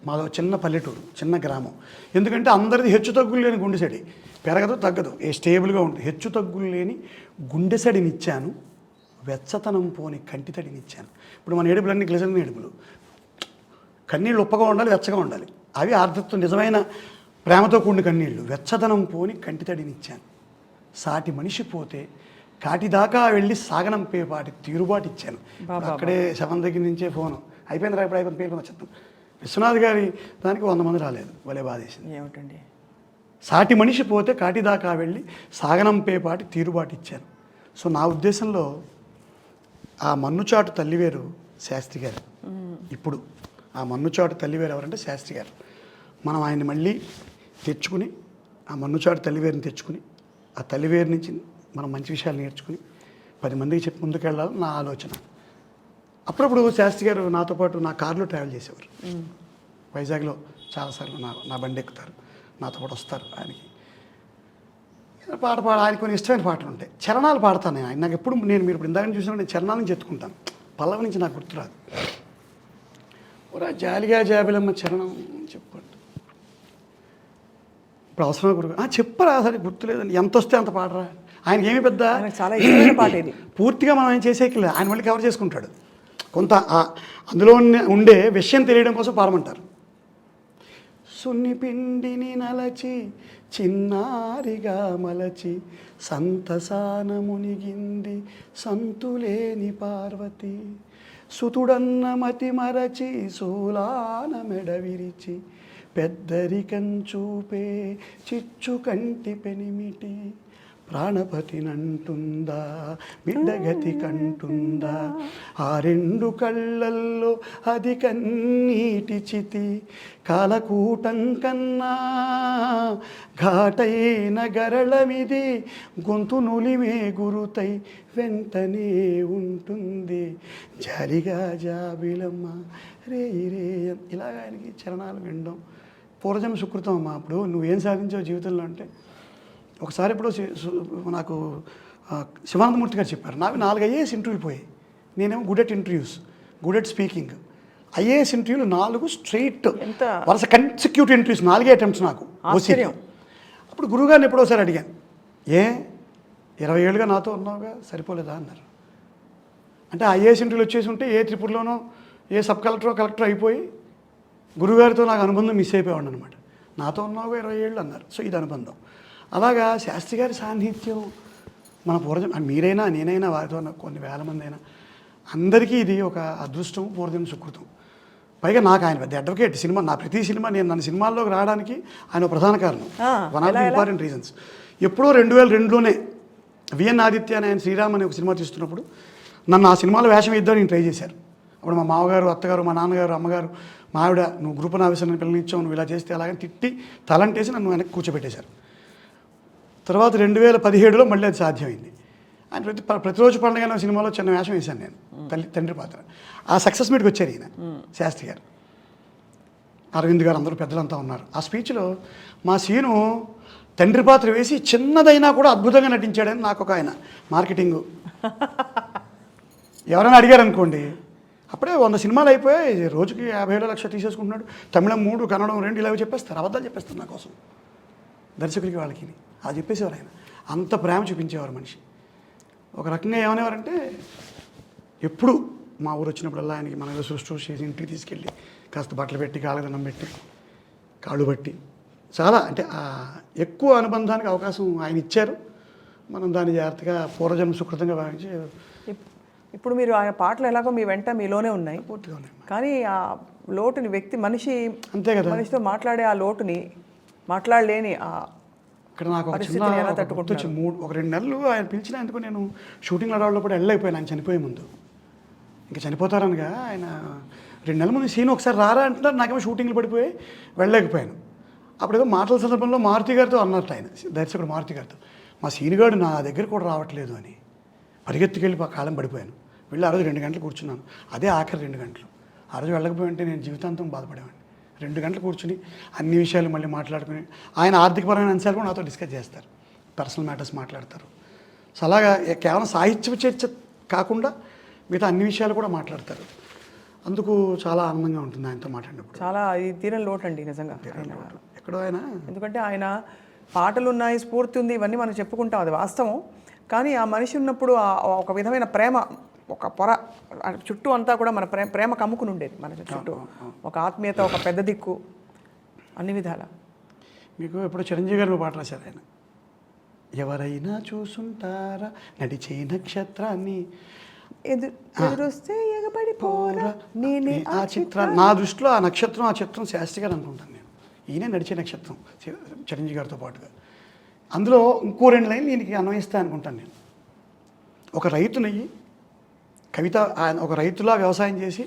మాదో చిన్న పల్లెటూరు, చిన్న గ్రామం. ఎందుకంటే అందరిది హెచ్చు తగ్గులు లేని గుండెసడి, పెరగదు తగ్గదు, స్టేబుల్గా ఉంటుంది. హెచ్చు తగ్గులు లేని గుండెసడినిచ్చాను, వెచ్చతనం పోని కంటితడినిచ్చాను. ఇప్పుడు మన ఏడుపులన్నీ గ్లిజరిన్ ఏడుపులు. కన్నీళ్ళు ఉప్పగా ఉండాలి, వెచ్చగా ఉండాలి. అవి ఆర్ద్రత్వం, నిజమైన ప్రేమతో కూడిన కన్నీళ్ళు. వెచ్చదనం పోని కంటితడినిచ్చాను, సాటి మనిషి పోతే కాటిదాకా వెళ్ళి సాగనంపేపాటి తీరుబాటు ఇచ్చాను. అక్కడే శవం దగ్గర నుంచే ఫోను అయిపోయింది రా, ఇప్పుడు అయిపోయింది, పేరు చెప్తాను. విశ్వనాథ్ గారి దానికి 100 మంది రాలేదు. భలే బాధేసింది. ఏమిటండి? సాటి మనిషి పోతే కాటిదాకా వెళ్ళి సాగనంపేపాటి తీరుబాటు ఇచ్చాను. సో నా ఉద్దేశంలో ఆ మన్నుచాటు తల్లివేరు శాస్త్రి గారు. ఇప్పుడు ఆ మన్నుచాటు తల్లివేరు ఎవరంటే శాస్త్రి గారు. మనం ఆయన్ని మళ్ళీ తెచ్చుకుని, ఆ మన్నుచాటు తల్లివేరుని తెచ్చుకుని, ఆ తల్లివేరు నుంచి మనం మంచి విషయాలు నేర్చుకుని 10 మందికి చెప్పి ముందుకెళ్ళాలని నా ఆలోచన. అప్పుడప్పుడు శాస్త్రి గారు నాతో పాటు నా కారులో ట్రావెల్ చేసేవారు. వైజాగ్లో చాలాసార్లు నా బండి ఎక్కుతారు, నాతో పాటు వస్తారు. ఆయనకి ఆయనకు కొన్ని ఇష్టమైన పాటలు ఉంటాయి. చరణాలు పాడతాను నేను. ఆయన నాకు ఎప్పుడు మీరు ఇప్పుడు ఇందాక చూసినా నేను చరణాల నుంచి ఎత్తుకుంటాను, పల్లవి నుంచి నాకు గుర్తురాదు. జాలిగా జాబిలమ్మ చరణం చెప్పండి. ఇప్పుడు అవసరం గురు చెప్పరా, సరే గుర్తులేదండి, ఎంత వస్తే అంత పాడరా. ఆయనకి ఏమి పెద్ద చాలా ఇష్టమైన పాట ఇది. పూర్తిగా మనం ఏం చేసేయట్లేదు, ఆయన మళ్ళీ కవర్ చేసుకుంటాడు. కొంత అందులో ఉండే విషయం తెలియడం కోసం పాడమంటారు. సున్ని పిండిని నలచి చిన్నారిగా మలచి సంతసాన మునిగింది సంతులేని పార్వతి, సుతుడన్న మతి మరచి సూలాన మెడ విరిచి పెద్దరికం చూపే చిచ్చు కంటి పెనిమిటి, ప్రాణపతినంటుందా బిడ్డగతి కంటుందా, ఆ 2 కళ్ళల్లో అది కన్నీటి చితి, కాలకూటం కన్నా ఘాటైన గరళమిది, గొంతు నులిమే గురుతై వెంటనే ఉంటుంది, జాలిగా జాబిలమ్మ రే రే. ఇలాగ ఆయనకి చరణాలు వినడం పూర్వజన్మ సుకృతం అమ్మా. అప్పుడు నువ్వేం సాధించావు జీవితంలో అంటే, ఒకసారి ఇప్పుడు నాకు శివానందమూర్తి గారు చెప్పారు, నాకు 4 IAS ఇంటర్వ్యూలు పోయాయి. నేనేమో good at interviews, good at speaking. IAS ఇంటర్వ్యూలు 4 స్ట్రైట్ వరుస కన్సిక్యూటివ్ ఇంటర్వ్యూస్, 4 అటెంప్ట్స్ నాకు. అప్పుడు గురువుగారిని ఎప్పుడోసారి అడిగాను, 20 ఏళ్ళుగా నాతో ఉన్నావుగా, సరిపోలేదా అన్నారు. అంటే IAS ఇంటర్వ్యూలు వచ్చేసి ఉంటే ఏ త్రిపురలోనో ఏ సబ్ కలెక్టరో అయిపోయి గురువుగారితో నాకు అనుబంధం మిస్ అయిపోయాడు అనమాట. నాతో ఉన్నావు 20 ఏళ్ళు అన్నారు. సో ఇది అనుబంధం. అలాగా శాస్త్రి గారి సాన్నిధ్యం మన పూర్వజం మీరైనా నేనైనా వారితో ఉన్న కొన్ని వేల మంది అయినా అందరికీ ఇది ఒక అదృష్టం, పూర్వజన్మ సుకృతం. పైగా నాకు ఆయన పెద్ద అడ్వకేట్. సినిమా నా ప్రతి సినిమా నన్ను సినిమాల్లోకి రావడానికి ఆయన ఒక ప్రధాన కారణం. One of the important reasons. ఎప్పుడో 2002లోనే విఎన్ ఆదిత్య అని ఆయన శ్రీరామ్ అనే ఒక సినిమా తీస్తున్నప్పుడు నన్ను ఆ సినిమాలో వేషం ఇద్దామని నేను ట్రై చేశారు. అప్పుడు మా మామగారు, అత్తగారు, మా నాన్నగారు, అమ్మగారు, మా ఆవిడ నువ్వు గ్రూప్ ఆఫీసర్ని పిల్లనిచ్చావు, నువ్వు ఇలా చేస్తే అలాగని తిట్టి తలంటేసి నన్ను వెనక్కి కూర్చోబెట్టేశారు. తర్వాత 2017లో మళ్ళీ అది సాధ్యమైంది. ఆయన ప్రతిరోజు పండుగ అనే సినిమాలో చిన్న వేషం వేశాను నేను, తండ్రి పాత్ర. ఆ సక్సెస్ మీట్కి వచ్చారు ఈయన శాస్త్రి గారు, అరవింద్ గారు, అందరూ పెద్దలంతా ఉన్నారు. ఆ స్పీచ్లో మా సీను తండ్రి పాత్ర వేసి చిన్నదైనా కూడా అద్భుతంగా నటించాడని నాకు ఒక ఆయన మార్కెటింగు ఎవరైనా అడిగారు అనుకోండి, అప్పుడే 100 సినిమాలు అయిపోయాయి, రోజుకి 50,000 లక్ష తీసేసుకుంటున్నాడు, తమిళం 3, కన్నడం 2 ఇలా చెప్పేస్తారు, అబద్ధాలు చెప్పేస్తారు నా కోసం దర్శకులకి వాళ్ళకి. అది చెప్పేసేవారు ఆయన. అంత ప్రేమ చూపించేవారు మనిషి. ఒక రకంగా ఏమనేవారంటే ఎప్పుడు మా ఊరు వచ్చినప్పుడల్లా ఆయనకి మన ఏదో సృష్టి చేసి ఇంటికి తీసుకెళ్ళి కాస్త బట్టలు పెట్టి, కాళ్ళదనం పెట్టి, కాళ్ళు బట్టి చాలా అంటే ఎక్కువ అనుబంధానికి అవకాశం ఆయన ఇచ్చారు. మనం దాన్ని జాగ్రత్తగా పూర్వజన్మ సుకృతంగా భావించి. ఇప్పుడు మీరు ఆయన పాటలు ఎలాగో మీ వెంట మీలోనే ఉన్నాయి, పూర్తిగా ఉన్నాయి. కానీ ఆ లోటుని మనిషి అంతే కదా, మనిషితో మాట్లాడే ఆ లోటుని మాట్లాడలేని ఇక్కడ నాకు ఒక చిన్న ఒక 2 నెలలు ఆయన పిలిచిన ఎందుకు నేను షూటింగ్ అడవాళ్ళప్పుడు వెళ్ళలేకపోయాను. ఆయన చనిపోయే ముందు, ఇంకా చనిపోతారనగా ఆయన 2 నెలల ముందు సీన్ ఒకసారి రారా అంటున్నారు. నాకేమో షూటింగ్లు పడిపోయి వెళ్ళలేకపోయాను. అప్పుడేదో మాటల సందర్భంలో మారుతి గారితో అన్నట్టు ఆయన దర్శకుడు మారుతి గారితో, మా సీనుగాడు నా దగ్గర కూడా రావట్లేదు అని పరిగెత్తుకెళ్ళి కాలం పడిపోయాను. వెళ్ళి ఆ రోజు 2 గంటలు కూర్చున్నాను. అదే ఆఖరి 2 గంటలు. ఆ రోజు వెళ్ళకపోయింటే నేను జీవితాంతం బాధపడేవాడిని. 2 గంటలు కూర్చుని అన్ని విషయాలు మళ్ళీ మాట్లాడుకుని, ఆయన ఆర్థికపరమైన అంశాలు కూడా నాతో డిస్కస్ చేస్తారు, పర్సనల్ మ్యాటర్స్ మాట్లాడతారు. సో అలాగా కేవలం సాహిత్య చర్చ కాకుండా మిగతా అన్ని విషయాలు కూడా మాట్లాడతారు. అందుకు చాలా ఆనందంగా ఉంటుంది ఆయనతో మాట్లాడినప్పుడు. చాలా ఇది తీరని లోటు అండి నిజంగా ఎక్కడో ఆయన. ఎందుకంటే ఆయన పాటలు ఉన్నాయి, స్ఫూర్తి ఉంది, ఇవన్నీ మనం చెప్పుకుంటాం, అది వాస్తవం. కానీ ఆ మనిషి ఉన్నప్పుడు ఒక విధమైన ప్రేమ, ఒక పొర చుట్టూ అంతా కూడా మన ప్రేమ కమ్ముకుని ఉండేది మన చుట్టూ. ఒక ఆత్మీయత, ఒక పెద్ద దిక్కు, అన్ని విధాల. మీకు ఎప్పుడు చిరంజీవి గారు పాట రాశారు ఆయన, ఎవరైనా చూసుంటారా నడిచే నక్షత్రాన్ని ఎదురొస్తే ఎగబడిపోరా నేనే ఆ చిత్రాన్ని. నా దృష్టిలో ఆ నక్షత్రం, ఆ చిత్రం శాస్త్రి గారు అనుకుంటాను నేను. ఈయనే నడిచే నక్షత్రం చిరంజీవి గారితో పాటుగా. అందులో ఇంకో 2 లైన్లు ఈయనకి అన్వయిస్తా అనుకుంటాను నేను. ఒక రైతునయ్యి కవిత, ఆయన ఒక రైతులా వ్యవసాయం చేసి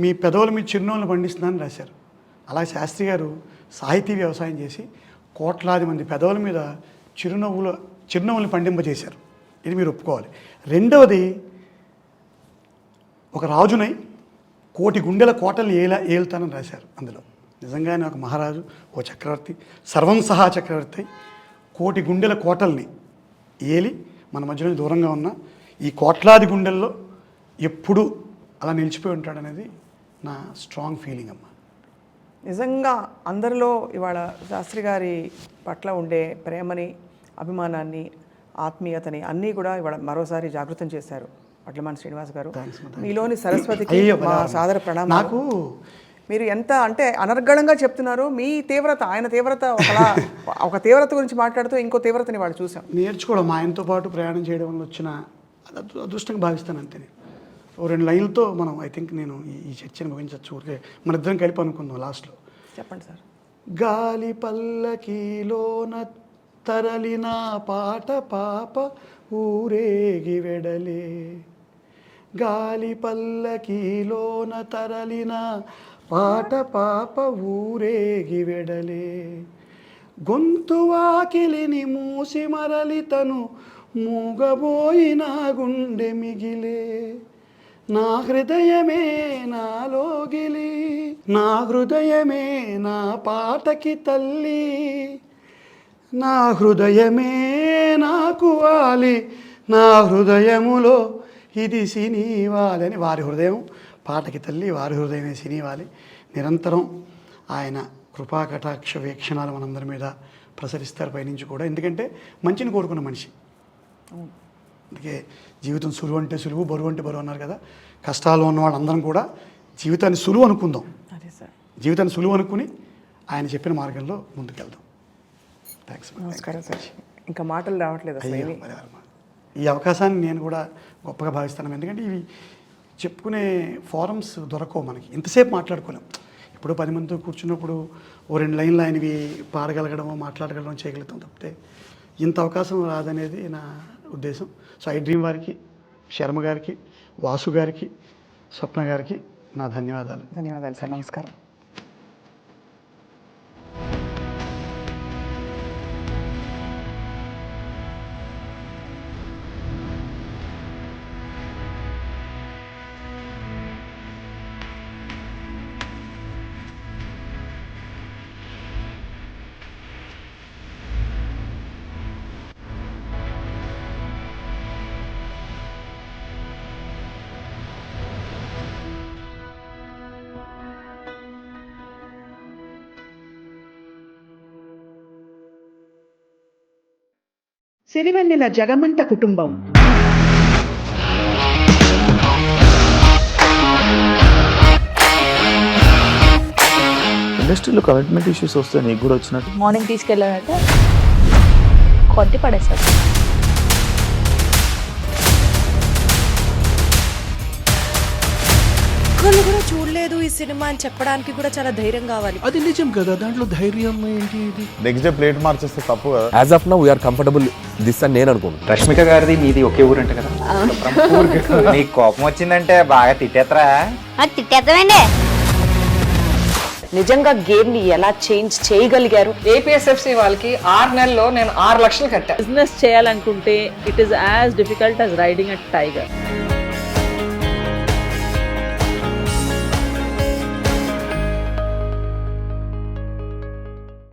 మీ పెదవుల మీద చిరునవ్వులు పండిస్తున్నానని రాశారు. అలాగే శాస్త్రి గారు సాహితీ వ్యవసాయం చేసి కోట్లాది మంది పెదవుల మీద చిరునవ్వులు పండింపజేశారు. ఇది మీరు ఒప్పుకోవాలి. రెండవది, ఒక రాజునై 1,000,000 గుండెల కోటల్ని ఏలుతానని రాశారు. అందులో నిజంగానే ఒక మహారాజు, ఓ చక్రవర్తి, సర్వం సహా చక్రవర్తి 1,000,000 గుండెల కోటల్ని ఏలి మన మధ్యలో దూరంగా ఉన్న ఈ కోట్లాది గుండెల్లో ఎప్పుడు అలా నిలిచిపోయి ఉంటాడనేది నా స్ట్రాంగ్ ఫీలింగ్ అమ్మ. నిజంగా అందరిలో ఇవాళ శాస్త్రి గారి పట్ల ఉండే ప్రేమని, అభిమానాన్ని, ఆత్మీయతని అన్నీ కూడా ఇవాళ మరోసారి జాగృతం చేశారు వడ్లమాని శ్రీనివాస్ గారు. మీలోని సరస్వతికి మా సాదర ప్రణామం. నాకు మీరు ఎంత అంటే అనర్గళంగా చెప్తున్నారు. మీ తీవ్రత, ఆయన తీవ్రత ఒక తీవ్రత గురించి మాట్లాడుతూ ఇంకో తీవ్రతని వాళ్ళు చూసాం. నేర్చుకోవడం, ఆయనతో పాటు ప్రయాణం చేయడం వల్ల వచ్చిన అదృష్టంగా భావిస్తాను అంతే. ఓ 2 లైన్లతో మనం ఐ థింక్ నేను ఈ చర్చను ముగించవచ్చు. ఊరికే మన ఇద్దరం కలిపి అనుకుందాం లాస్ట్లో. చెప్పండి సార్. గాలి పల్లకీలోన తరలిన పాట పాప ఊరేగి వెడలే, గాలి పల్లకీలోన తరలిన పాట పాప ఊరేగి వెడలే, గొంతు వాకిలిని మూసి మరలి తను మూగబోయిన గుండె మిగిలే, నా హృదయమే నాలోగిలి, నా హృదయమే నా పాటకి తల్లి, నా హృదయమే నాకు వాలి, నా హృదయములో ఇది సినీవాలి అని వారి హృదయం పాటకి తల్లి, వారి హృదయమే సినీవాలి. నిరంతరం ఆయన కృపాకటాక్ష వీక్షణాలు మనందరి మీద ప్రసరిస్తారు పైనుంచి కూడా. ఎందుకంటే మంచిని కోరుకున్న మనిషి. అందుకే జీవితం సులువు అంటే సులువు, బరువు అంటే బరువు అన్నారు కదా. కష్టాలు ఉన్న వాళ్ళందరం కూడా జీవితాన్ని సులువు అనుకుందాం. జీవితాన్ని సులువు అనుకుని ఆయన చెప్పిన మార్గంలో ముందుకెళ్దాం. థ్యాంక్స్. నమస్కారం సార్. ఇంకా మాటలు రావట్లేదు అసలు ఏమీ. ఈ అవకాశాన్ని నేను కూడా గొప్పగా భావిస్తాను. ఎందుకంటే ఇవి చెప్పుకునే ఫారమ్స్ దొరకవు మనకి, ఇంతసేపు మాట్లాడుకోలేం. ఇప్పుడు 10 మందితో కూర్చున్నప్పుడు ఓ 2 లైన్లు ఆయనవి పాడగలగడమో మాట్లాడగలగడం చేయగలుగుతాం తప్పితే ఇంత అవకాశం రాదనేది నా ఉద్దేశం. సో ఐ డ్రీమ్ వారికి, శర్మ గారికి, వాసు గారికి, స్వప్న గారికి నా ధన్యవాదాలు. ధన్యవాదాలు సార్. నమస్కారం. సిరివెన్నెల జగమంట కుటుంబం. ఇండస్ట్రీలో కమిట్మెంట్ ఇష్యూస్ వస్తే నీకు కూడా వచ్చినట్టు మార్నింగ్ తీసుకెళ్ళాడంటే కొట్టి పడేశాడు. ఒక్కళ్ళు కూడా చూడలేదు ఈ సినిమా అని చెప్పడానికి కూడా చాలా ధైర్యం కావాలి. అది నిజం కదా, దాంట్లో ధైర్యం ఏంటి? ఇది నెక్స్ట్ డే ప్లేట్ మార్చేస్తే తప్పు కదా. As of now we are comfortable this అని నేను అనుకుంటున్నాను. రష్మిక గారిది మీది ఒకే ఊరంట కదా? నీకు కోపం వచ్చిందంటే బాగా తిట్టేత్తరా? తిట్టేద్దామండి. నిజంగా గేమ్ ని ఎలా చేంజ్ చేయగలిగారు? ఏపీఎస్ఎఫ్సి వాళ్ళకి 6 నెలల్లో నేను 6 లక్షలు కట్టా. బిజినెస్ చేయాలనుకుంటే it is as difficult as riding a tiger.